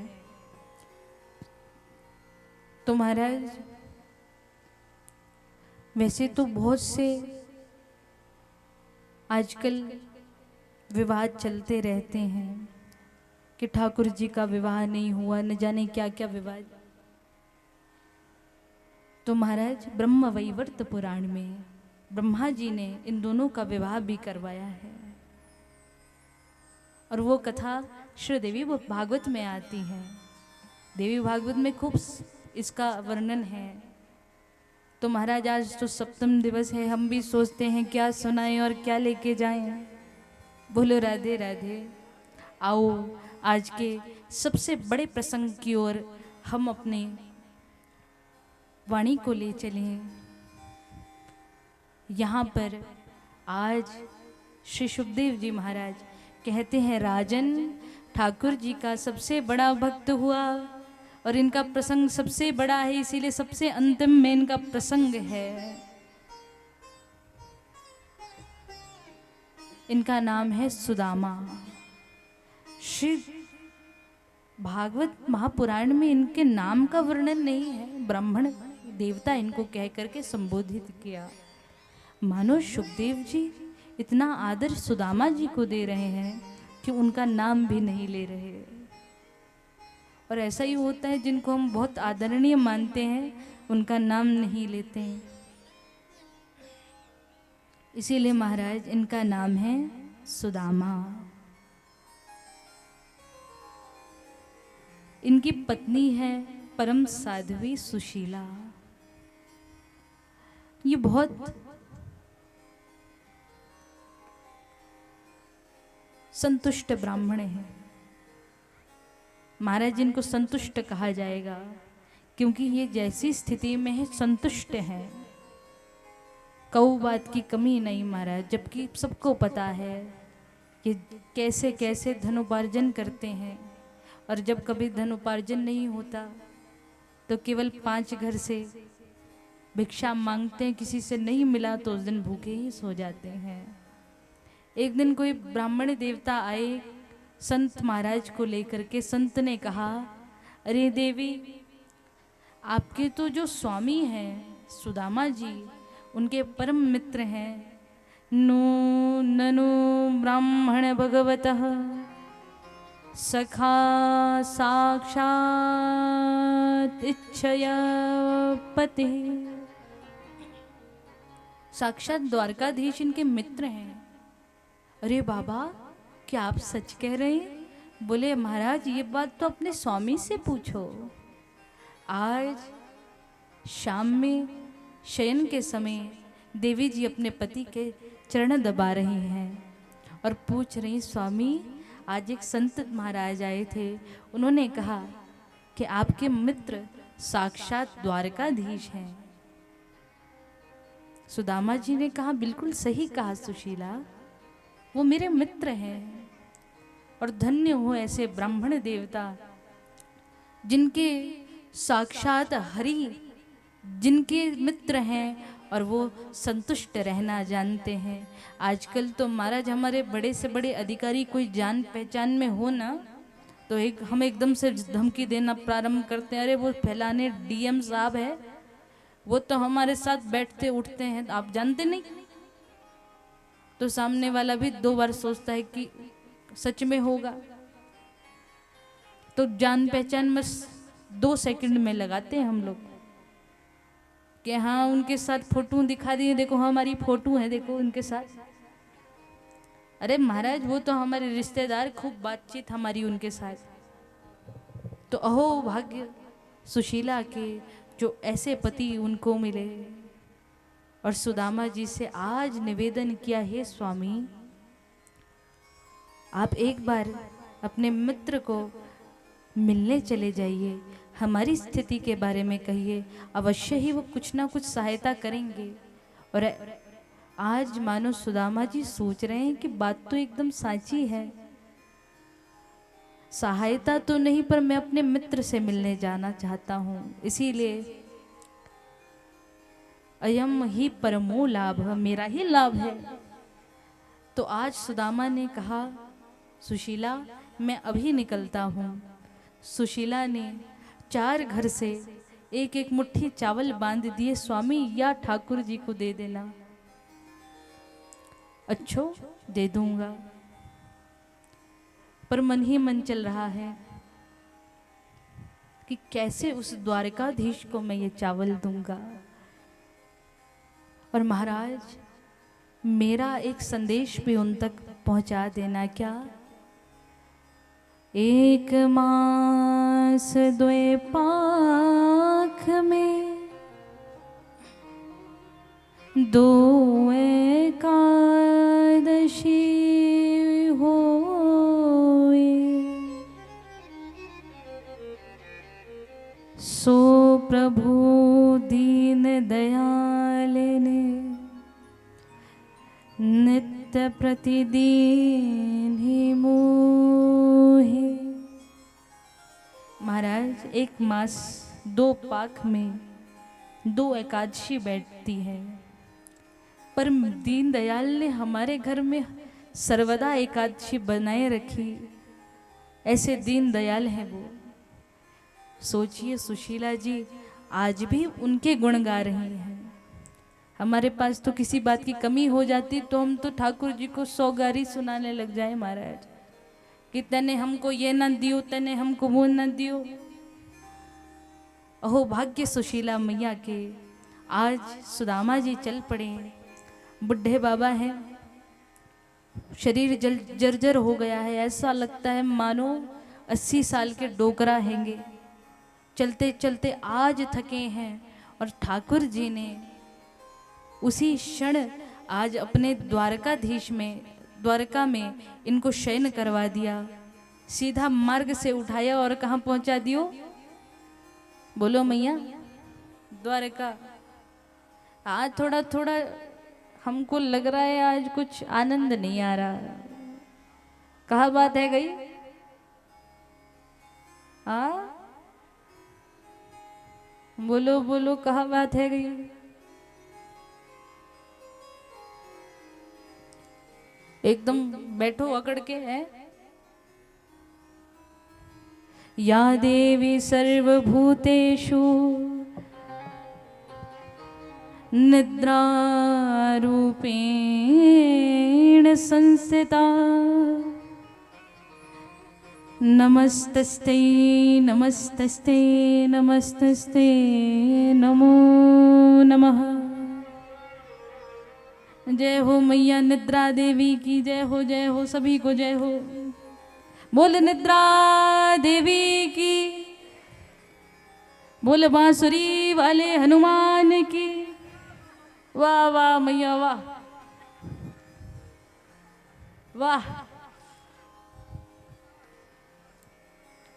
तो महाराज वैसे तो बहुत से आजकल विवाद चलते रहते हैं कि ठाकुर जी का विवाह नहीं हुआ, न जाने क्या क्या विवाद। तो महाराज ब्रह्म वैवर्त पुराण में ब्रह्मा जी ने इन दोनों का विवाह भी करवाया है और वो कथा श्री देवी भागवत में आती है। देवी भागवत में खूब इसका वर्णन है तो महाराज आज तो सप्तम दिवस है, हम भी सोचते हैं क्या सुनाएं और क्या लेके जाएं। बोलो राधे राधे। आओ आज के सबसे बड़े प्रसंग की ओर हम अपने वाणी को ले चलें। यहाँ पर आज श्री सुखदेव जी महाराज कहते हैं, राजन ठाकुर जी का सबसे बड़ा भक्त हुआ और इनका प्रसंग सबसे बड़ा है, इसीलिए सबसे अंतिम में इनका प्रसंग है। इनका नाम है सुदामा। श्री भागवत महापुराण में इनके नाम का वर्णन नहीं है, ब्राह्मण देवता इनको कह करके संबोधित किया। मानो सुखदेव जी इतना आदर सुदामा जी को दे रहे हैं कि उनका नाम भी नहीं ले रहे। और ऐसा ही होता है, जिनको हम बहुत आदरणीय मानते हैं उनका नाम नहीं लेते हैं। इसीलिए महाराज इनका नाम है सुदामा। इनकी पत्नी है परम साध्वी सुशीला। ये बहुत संतुष्ट ब्राह्मण है। महाराज इनको संतुष्ट कहा जाएगा क्योंकि ये जैसी स्थिति में है संतुष्ट है, कऊ बात की कमी नहीं महाराज। जबकि सबको पता है कि कैसे कैसे धनोपार्जन करते हैं, और जब कभी धनोपार्जन नहीं होता तो केवल 5 घर से भिक्षा मांगते हैं, किसी से नहीं मिला तो उस दिन भूखे ही सो जाते हैं। एक दिन कोई ब्राह्मण देवता आए संत महाराज को लेकर के। संत ने कहा, अरे देवी, आपके तो जो स्वामी हैं सुदामा जी, उनके परम मित्र हैं। नो ननु ब्राह्मण भगवतः सखा साक्षात इच्छया पति। साक्षात द्वारकाधीश इनके मित्र हैं। अरे बाबा, क्या आप सच कह रहे हैं? बोले महाराज, ये बात तो अपने स्वामी से पूछो। आज शाम में शयन के समय देवी जी अपने पति के चरण दबा रही हैं और पूछ रही, स्वामी आज एक संत महाराज आए थे, उन्होंने कहा कि आपके मित्र साक्षात द्वारकाधीश हैं। सुदामा जी ने कहा, बिल्कुल सही कहा सुशीला, वो मेरे मित्र हैं। और धन्य हो ऐसे ब्राह्मण देवता जिनके साक्षात हरि जिनके मित्र हैं और वो संतुष्ट रहना जानते हैं। आजकल तो महाराज हमारे बड़े से बड़े अधिकारी कोई जान पहचान में हो ना, तो हम एकदम से धमकी देना प्रारंभ करते हैं। अरे वो फैलाने डीएम साहब है, वो तो हमारे साथ बैठते उठते हैं, आप जानते नहीं। तो सामने वाला भी 2 बार सोचता है कि सच में होगा, तो जान पहचान बस 2 सेकंड में लगाते हैं हम लोग कि हाँ उनके साथ फोटो दिखा दिए, देखो हमारी फोटो है, देखो उनके साथ। अरे महाराज, वो तो हमारे रिश्तेदार, खूब बातचीत हमारी उनके साथ। तो अहो भाग्य सुशीला के जो ऐसे पति उनको मिले। और सुदामा जी से आज निवेदन किया, हे स्वामी, आप एक बार अपने मित्र को मिलने चले जाइए, हमारी स्थिति के बारे में कहिए, अवश्य ही वो कुछ ना कुछ सहायता करेंगे। और आज मानो सुदामा जी सोच रहे हैं कि बात तो एकदम साची है, सहायता तो नहीं पर मैं अपने मित्र से मिलने जाना चाहता हूँ, इसीलिए अयम ही परमो लाभ, मेरा ही लाभ है। तो आज सुदामा ने कहा, सुशीला मैं अभी निकलता हूँ। सुशीला ने 4 घर से एक एक मुट्ठी चावल बांध दिए, स्वामी या ठाकुर जी को दे देना। अच्छो दे दूंगा, पर मन ही मन चल रहा है कि कैसे उस द्वारकाधीश को मैं ये चावल दूंगा। और महाराज मेरा एक संदेश भी उन तक पहुंचा देना। क्या? 1 मास 2 पाख में दो एकादशी होए, सो प्रभु दीन दयाल ने नित्य प्रतिदिन ही मोहे। महाराज, एक मास 2 पाख में 2 एकादशी बैठती है, पर दीनदयाल ने हमारे घर में सर्वदा एकादशी बनाए रखी। ऐसे दीनदयाल हैं वो। सोचिए सुशीला जी आज भी उनके गुण गा रही हैं। हमारे पास तो किसी बात की कमी हो जाती तो हम तो ठाकुर जी को 100 गारी सुनाने लग जाए महाराज, कि तने हमको ये न दियो, तने हमको वो न दियो। अहो भाग्य सुशीला मैया के, आज सुदामा जी चल पड़े। बुढ़े बाबा हैं, शरीर जर्जर हो गया है, ऐसा लगता है मानो 80 साल के डोकरा हैंगे। चलते चलते आज थके हैं और ठाकुर जी ने उसी क्षण आज अपने द्वारका में इनको शयन करवा दिया, सीधा मार्ग से उठाया और कहाँ पहुंचा दियो? बोलो मैया, द्वारका। आज थोड़ा थोड़ा हमको लग रहा है आज कुछ आनंद नहीं आ रहा। कहाँ बात है गई? हाँ बोलो बोलो, कहाँ बात है गई? एकदम बैठो अकड़ के है। या देवी सर्वभूतेषु निद्रारूपेण संस्थिता, नमस्तस्ते नमस्तस्ते नमस्तस्ते नमो नमः। जय हो मैया निद्रा देवी की, जय हो सभी को जय हो। बोल निद्रा देवी की, बोल बांसुरी वाले हनुमान की। वाह वाह मैया वाह वाह।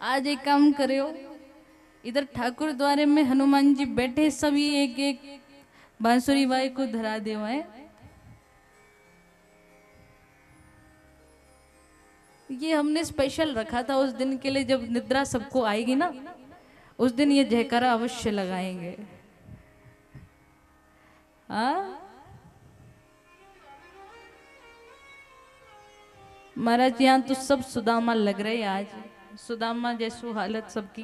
आज एक काम करो, इधर ठाकुर द्वारे में हनुमान जी बैठे, सभी एक एक बांसुरी बाई को धरा दे। ये हमने स्पेशल रखा था उस दिन के लिए, जब निद्रा सबको आएगी ना, उस दिन ये जयकारा अवश्य लगाएंगे। हाँ महाराज, यहाँ तो सब सुदामा लग रहे हैं आज, सुदामा जैसू हालत सबकी।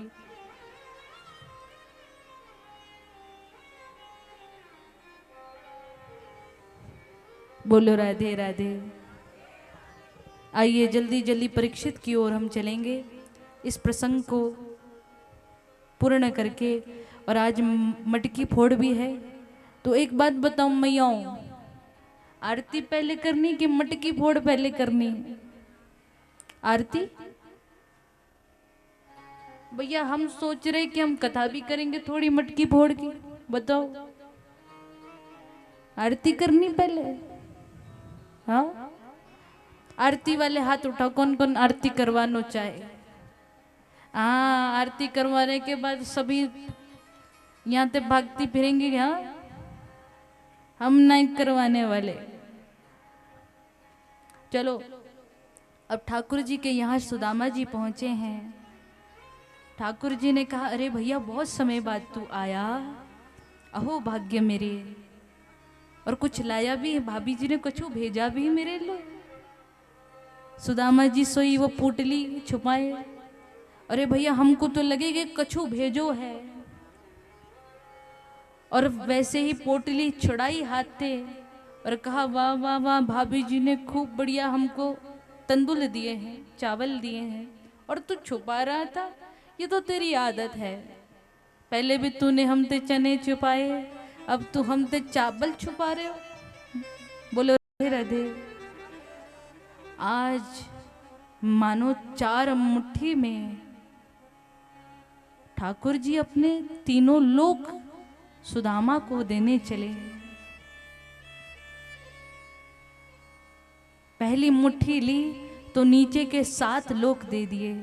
बोलो राधे राधे। आइए जल्दी जल्दी परीक्षित की ओर हम चलेंगे, इस प्रसंग को पूर्ण करके। और आज मटकी फोड़ भी है, तो एक बात बताऊं मैयाओं, आरती पहले करनी कि मटकी फोड़ पहले करनी? आरती भैया, हम सोच रहे कि हम कथा भी करेंगे थोड़ी मटकी फोड़ की, बताओ आरती करनी पहले? हाँ आरती वाले हाथ उठाओ, कौन कौन आरती करवाना चाहे? हाँ आरती करवाने के बाद सभी यहाँ से भागती फिरेंगी। हाँ हम नहीं करवाने वाले। चलो अब ठाकुर जी के यहाँ सुदामा जी पहुंचे हैं। ठाकुर जी ने कहा, अरे भैया बहुत समय बाद तू आया, अहो भाग्य मेरे। और कुछ लाया भी है, भाभी जी ने कुछ भेजा भी मेरे लिए। सुदामा जी सोई वो पोटली छुपाए, अरे भैया हमको तो लगेगा कछु भेजो है। और वैसे ही पोटली छुड़ाई हाथ से और कहा, वाह वाह वाह, भाभी जी ने खूब बढ़िया हमको तंदुल दिए हैं, चावल दिए हैं, और तू छुपा रहा था। ये तो तेरी आदत है, पहले भी तूने हमसे चने छुपाए, अब तू हमसे चावल छुपा रहे हो। बोलो राधे राधे। आज मानो 4 मुट्ठी में ठाकुर जी अपने तीनों लोक सुदामा को देने चले। पहली मुट्ठी ली तो नीचे के 7 लोक दे दिए,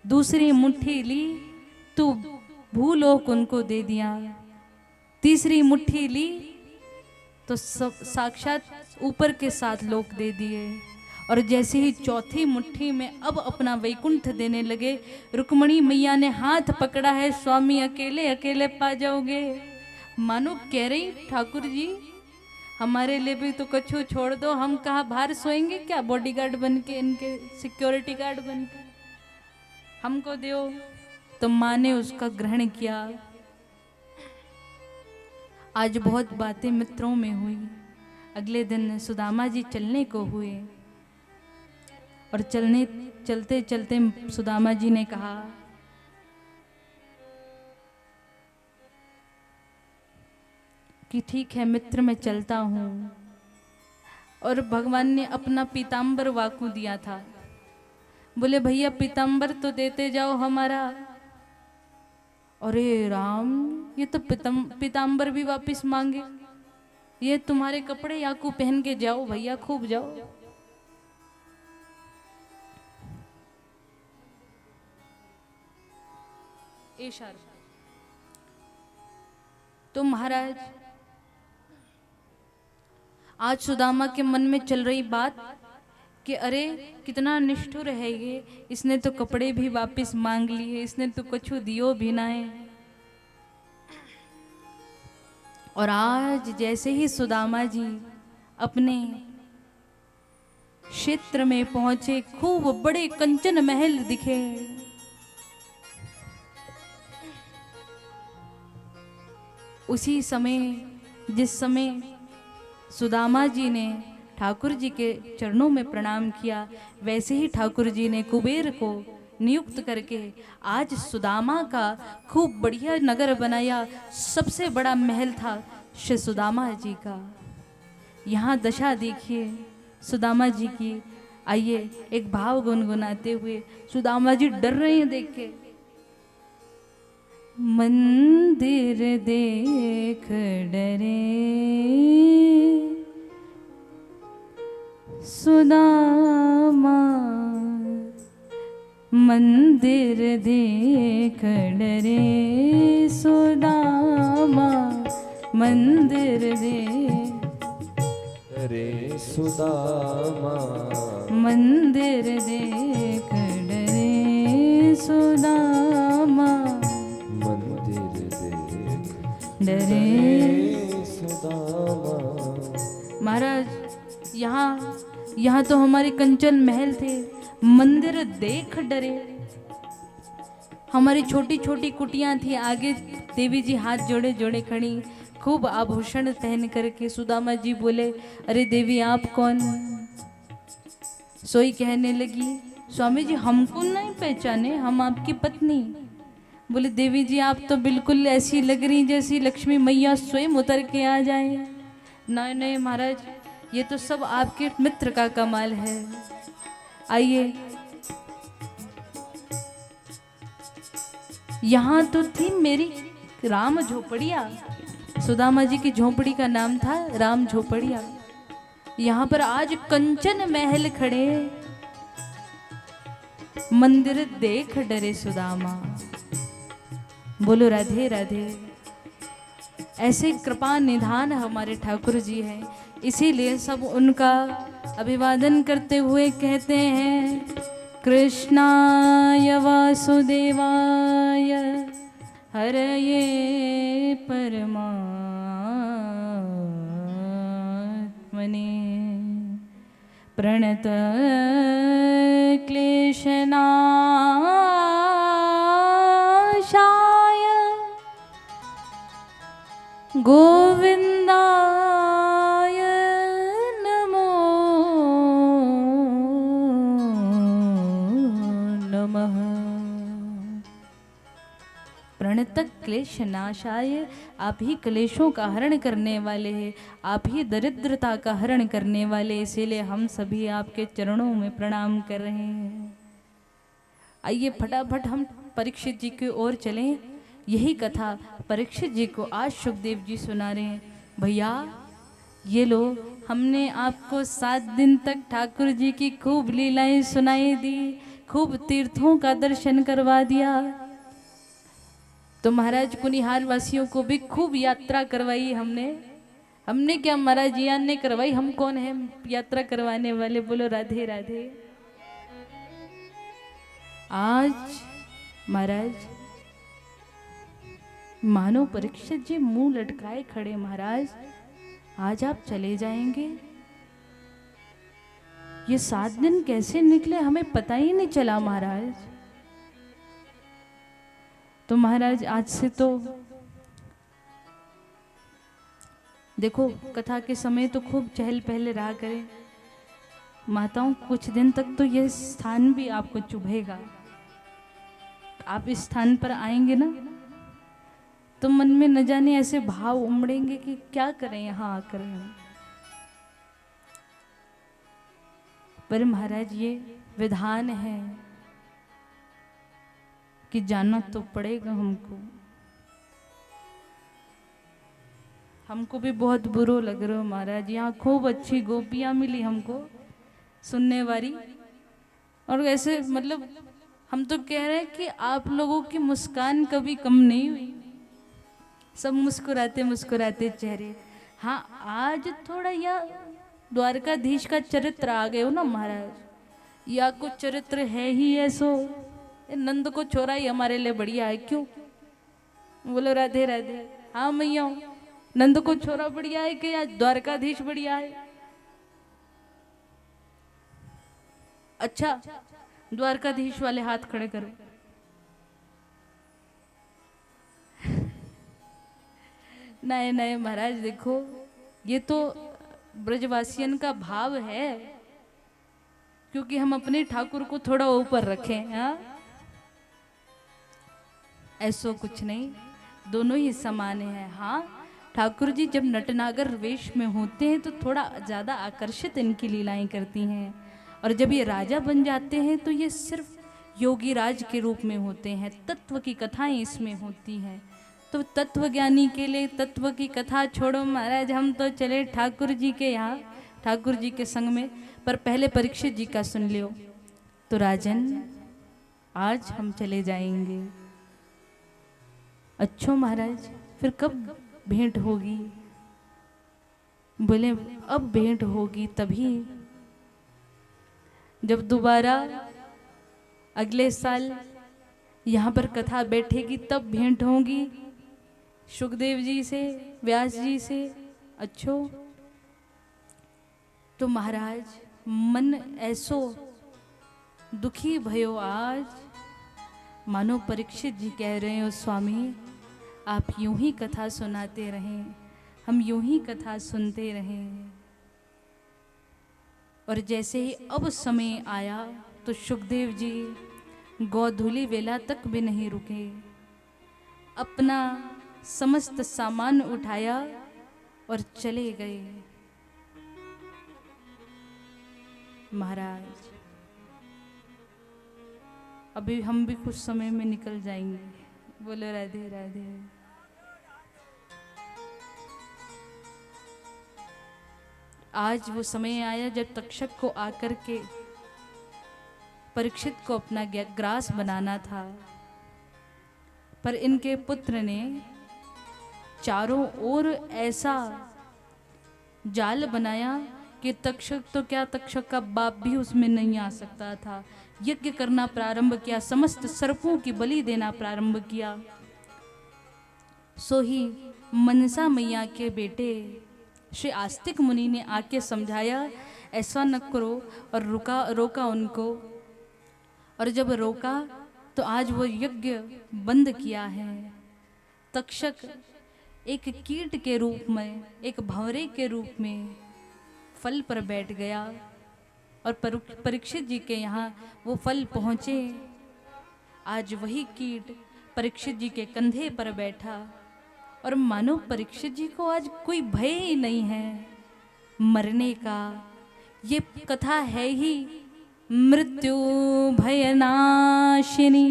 दूसरी मुट्ठी ली तो भूलोक उनको दे दिया, तीसरी मुट्ठी ली तो साक्षात ऊपर के 7 लोक दे दिए, और जैसे ही चौथी मुट्ठी में अब अपना वैकुंठ देने लगे, रुक्मणी मैया ने हाथ पकड़ा है, स्वामी अकेले अकेले पा जाओगे। मानो कह रही ठाकुर जी हमारे लिए भी तो कछु छोड़ दो, हम कहाँ बाहर सोएंगे क्या बॉडीगार्ड बन के, इनके सिक्योरिटी गार्ड बन के, हमको दो। तो माँ ने उसका ग्रहण किया। आज बहुत बातें मित्रों में हुई। अगले दिन सुदामा जी चलने को हुए और चलते चलते सुदामा जी ने कहा कि ठीक है मित्र, मैं चलता हूँ। और भगवान ने अपना पीताम्बर वाकू दिया था। बोले भैया पीताम्बर तो देते जाओ हमारा। अरे राम, ये तो पीताम्बर भी वापस मांगे। ये तुम्हारे कपड़े याकू पहन के जाओ भैया, खूब जाओ। तो महाराज आज सुदामा के मन में चल रही बात कि अरे कितना निष्ठुर है ये, इसने तो कपड़े भी वापस मांग लिए, इसने तो कछु दियो भी ना है। और आज जैसे ही सुदामा जी अपने क्षेत्र में पहुंचे, खूब बड़े कंचन महल दिखे। उसी समय जिस समय सुदामा जी ने ठाकुर जी के चरणों में प्रणाम किया, वैसे ही ठाकुर जी ने कुबेर को नियुक्त करके आज सुदामा का खूब बढ़िया नगर बनाया। सबसे बड़ा महल था श्री सुदामा जी का। यहाँ दशा देखिए सुदामा जी की। आइए एक भाव गुनगुनाते हुए, सुदामा जी डर रहे हैं देख के। मंदिर देख डरे सुदामा, मंदिर देख डरे सुदामा, मंदिर रे सुदामा, मंदिर देख डरे सुदामा, मंदिर देख डरे सुदामा। महाराज यहाँ तो हमारे कंचन महल थे, मंदिर देख डरे। हमारी छोटी छोटी कुटियां थी, आगे देवी जी हाथ जोड़े जोड़े खड़ी, खूब आभूषण पहन करके। सुदामा जी बोले अरे देवी आप कौन? सोई कहने लगी स्वामी जी हमको नहीं पहचाने, हम आपकी पत्नी। बोले देवी जी आप तो बिल्कुल ऐसी लग रही जैसी लक्ष्मी मैया स्वयं उतर के आ जाए। नहीं नहीं महाराज, ये तो सब आपके मित्र का कमाल है। आइए, यहाँ तो थी मेरी राम झोपड़िया। सुदामा जी की झोपड़ी का नाम था राम झोपड़िया। यहाँ पर आज कंचन महल खड़े, मंदिर देख डरे सुदामा। बोलो राधे राधे। ऐसे कृपा निधान हमारे ठाकुर जी हैं, इसीलिए सब उनका अभिवादन करते हुए कहते हैं कृष्णाय वासुदेवाय हरये परमात्मने प्रणत क्लेशनाशाय गोविंदाय नमो नमः। प्रणतक क्लेश नाशाय, आप ही क्लेशों का हरण करने वाले हैं, आप ही दरिद्रता का हरण करने वाले, इसीलिए हम सभी आपके चरणों में प्रणाम कर रहे हैं। आइए फटाफट हम परीक्षित जी की ओर चलें। यही कथा परीक्षित जी को आज सुखदेव जी सुना रहे हैं। भैया ये लो हमने आपको 7 दिन तक ठाकुर जी की खूब लीलाएं सुनाई दी, खूब तीर्थों का दर्शन करवा दिया। तो महाराज कुनिहार वासियों को भी खूब यात्रा करवाई हमने। हमने क्या, महाराज जियान ने करवाई, हम कौन है यात्रा करवाने वाले। बोलो राधे राधे। आज महाराज मानो परीक्षित जी मुंह लटकाए खड़े, महाराज आज आप चले जाएंगे। ये 7 दिन कैसे निकले हमें पता ही नहीं चला महाराज। तो महाराज आज से तो देखो कथा के समय तो खूब चहल पहल रहा करें माताओं, कुछ दिन तक तो यह स्थान भी आपको चुभेगा। आप इस स्थान पर आएंगे ना तो मन में न जाने ऐसे भाव उमड़ेंगे कि क्या करें यहाँ आकर हम। पर महाराज ये विधान है कि जाना तो पड़ेगा हमको। हमको भी बहुत बुरो लग रहा हो महाराज, यहाँ खूब अच्छी गोपियाँ मिली हमको सुनने वाली। और ऐसे मतलब हम तो कह रहे हैं कि आप लोगों की मुस्कान कभी कम नहीं हुई, सब मुस्कुराते मुस्कुराते चेहरे। हाँ आज थोड़ा या द्वारकाधीश का चरित्र आ गए हो ना महाराज, या कुछ चरित्र है ही ऐसो। नंद को छोरा ही हमारे लिए बढ़िया है, क्यों बोलो राधे राधे। हाँ मैया नंद को छोरा बढ़िया है कि या द्वारकाधीश बढ़िया है। अच्छा द्वारकाधीश वाले हाथ खड़े करो। नहीं नहीं महाराज देखो ये तो ब्रजवासियन का भाव है, क्योंकि हम अपने ठाकुर को थोड़ा ऊपर रखें। हाँ ऐसा कुछ नहीं, दोनों ही समान है। हाँ ठाकुर जी जब नटनागर वेश में होते हैं तो थोड़ा ज्यादा आकर्षित इनकी लीलाएं करती हैं, और जब ये राजा बन जाते हैं तो ये सिर्फ योगी राज के रूप में होते हैं। तत्व की कथाएं इसमें होती हैं। तो तत्व ज्ञानी के लिए तत्व की कथा छोड़ो महाराज, हम तो चले ठाकुर जी के यहाँ, ठाकुर जी के संग में। पर पहले परीक्षित जी का सुन लियो। तो राजन आज हम चले जाएंगे। अच्छो महाराज फिर कब भेंट होगी? बोले अब भेंट होगी तभी जब दोबारा अगले साल यहाँ पर कथा बैठेगी, तब भेंट होगी सुखदेव जी से, व्यास जी से। अच्छो तो महाराज मन ऐसो दुखी भयो आज, मानो परीक्षित जी कह रहे हो स्वामी आप यूं ही कथा सुनाते रहें, हम यूं ही कथा सुनते रहें। और जैसे ही अब समय आया तो सुखदेव जी गोधूली वेला तक भी नहीं रुके, अपना समस्त सामान उठाया और चले गए। महाराज अभी हम भी कुछ समय में निकल जाएंगे। बोलो राधे राधे। आज वो समय आया जब तक्षक को आकर के परीक्षित को अपना ग्रास बनाना था, पर इनके पुत्र ने चारों ओर ऐसा जाल बनाया कि तक्षक तो क्या, तक्षक का बाप भी उसमें नहीं आ सकता था। यज्ञ करना प्रारंभ किया, समस्त सर्पों की बलि देना प्रारंभ किया। सो ही मनसा मैया के बेटे श्री आस्तिक मुनि ने आके समझाया ऐसा न करो, और रोका उनको। और जब रोका तो आज वो यज्ञ बंद किया है। तक्षक एक कीट के रूप में, एक भंवरे के रूप में फल पर बैठ गया, और परीक्षित जी के यहाँ वो फल पहुँचे। आज वही कीट परीक्षित जी के कंधे पर बैठा, और मानो परीक्षित जी को आज कोई भय ही नहीं है मरने का। ये कथा है ही मृत्यु भयनाशिनी,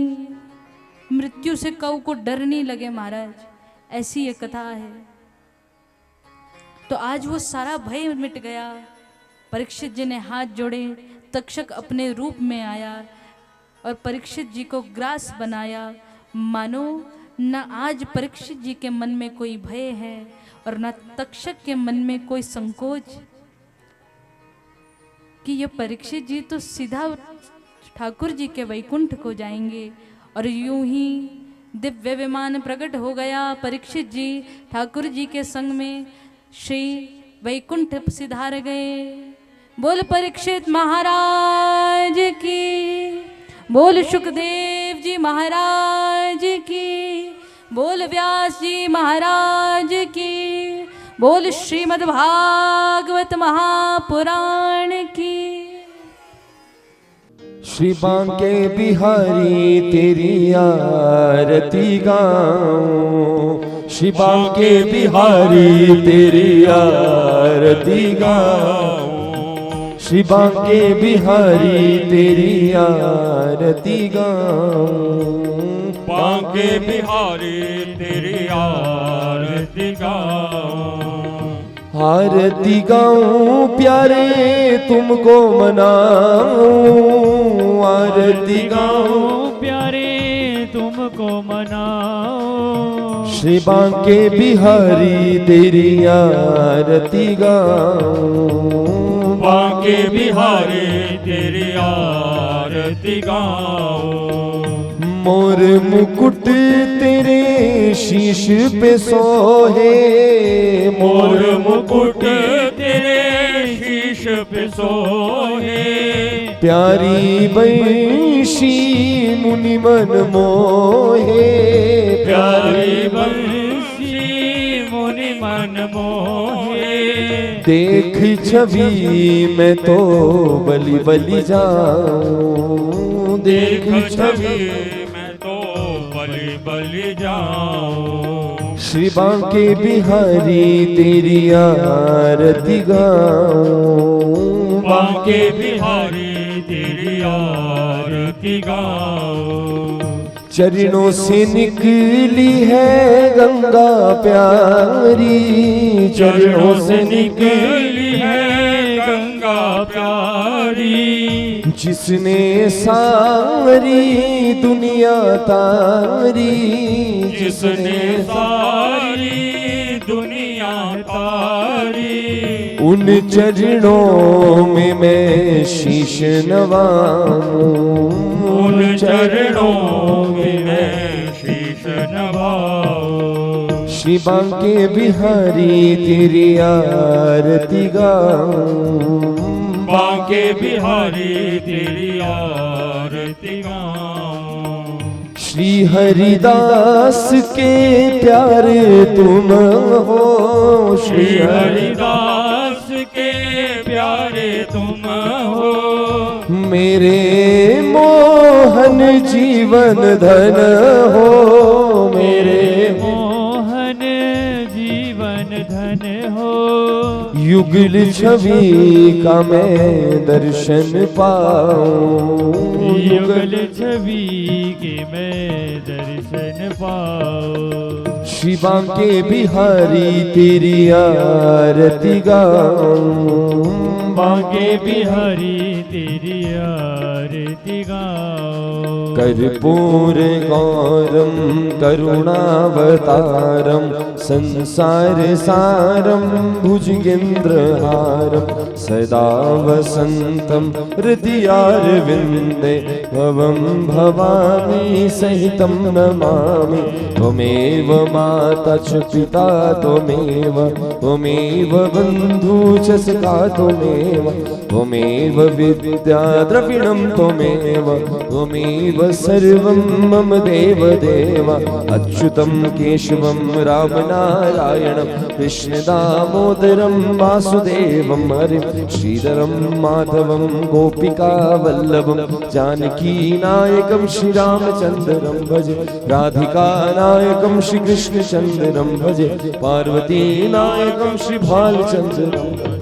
मृत्यु से कौ को डर नहीं लगे महाराज, ऐसी ये कथा है। तो आज वो सारा भय मिट गया। परीक्षित जी ने हाथ जोड़े, तक्षक अपने रूप में आया और परीक्षित जी को ग्रास बनाया। मानो न आज परीक्षित जी के मन में कोई भय है और न तक्षक के मन में कोई संकोच कि ये परीक्षित जी तो सीधा ठाकुर जी के वैकुंठ को जाएंगे। और यूं ही दिव्य विमान प्रकट हो गया। परीक्षित जी ठाकुर जी के संग में श्री वैकुंठ सिधार गए। बोल परीक्षित महाराज की, बोल सुखदेव जी महाराज की, बोल व्यास जी महाराज की, बोल श्रीमद् भागवत महापुराण की। श्री बांके बिहारी तेरी आरती गाऊं, श्री बांके बिहारी तेरी आरती गाऊं, श्री बांके बिहारी तेरी आरती गाऊं, बांके बिहारी तेरी आरती गाऊं, आरती गाऊं प्यारे तुमको मनाऊं, आरती गाऊं प्यारे तुमको मनाऊं, श्री बांके बिहारी तेरी आरती गाऊं, बांके बिहारी तेरी आरती गाऊं, मोर मुकुट तेरे शीश पे सोहे, मोर मुकुट तेरे शीश पे सोहे, प्यारी बंशी मुनि मन मोहे, प्यारी बंशी मुनि मन मोहे, देख छवि मैं तो बलि बलि जाऊं, देख छवि मैं तो बलि बलि जाऊं, श्री बांके बिहारी तेरी आरती गाऊं, बांके बिहारी तेरी आरती गाऊं, चरणों से निकली है गंगा प्यारी, चरणों से निकली है गंगा प्यारी, जिसने सारी दुनिया तारी, जिसने सारी दुनिया तारी, उन चरणों में मैं शीश नवाऊं, उन चरणों में मैं शीश नवाऊं, श्री बांके बिहारी तेरी आरती गाऊं, बांके बिहारी तेरी आरती गाऊं, श्री हरिदास के प्यारे तुम हो, श्री हरिदास के प्यारे तुम हो, मेरे मोहन जीवन धन हो, मेरे मोहन जीवन धन हो, युगल छवि का मैं दर्शन पाऊं, युगल छवि के मैं दर्शन पाऊं, श्री बांके बिहारी तेरी आरती गाऊं, बांके बिहारी तेरी आरती गाऊं, कर्पूर गौरम करुणावतारम संसार सारम भुजगेन्द्रहारम सदा वसंतम हृदयारविंदे भवं भवानी सहितं नमामि, त्वमेव माता च पिता त्वमेव बन्धु च सखा त्वमेव विद्या द्रविणं त्वमेव सर्वं मम देव अच्युतं केशवं राम नारायणं कृष्ण दामोदरं वासुदेवं हरिं श्रीधरं माधवं गोपिका वल्लभं जानकी नायकं श्री रामचन्द्रं भजे, राधिका नायकं श्री कृष्णचन्द्रं भजे, पार्वती नायकं श्री भालचन्द्रं भजे।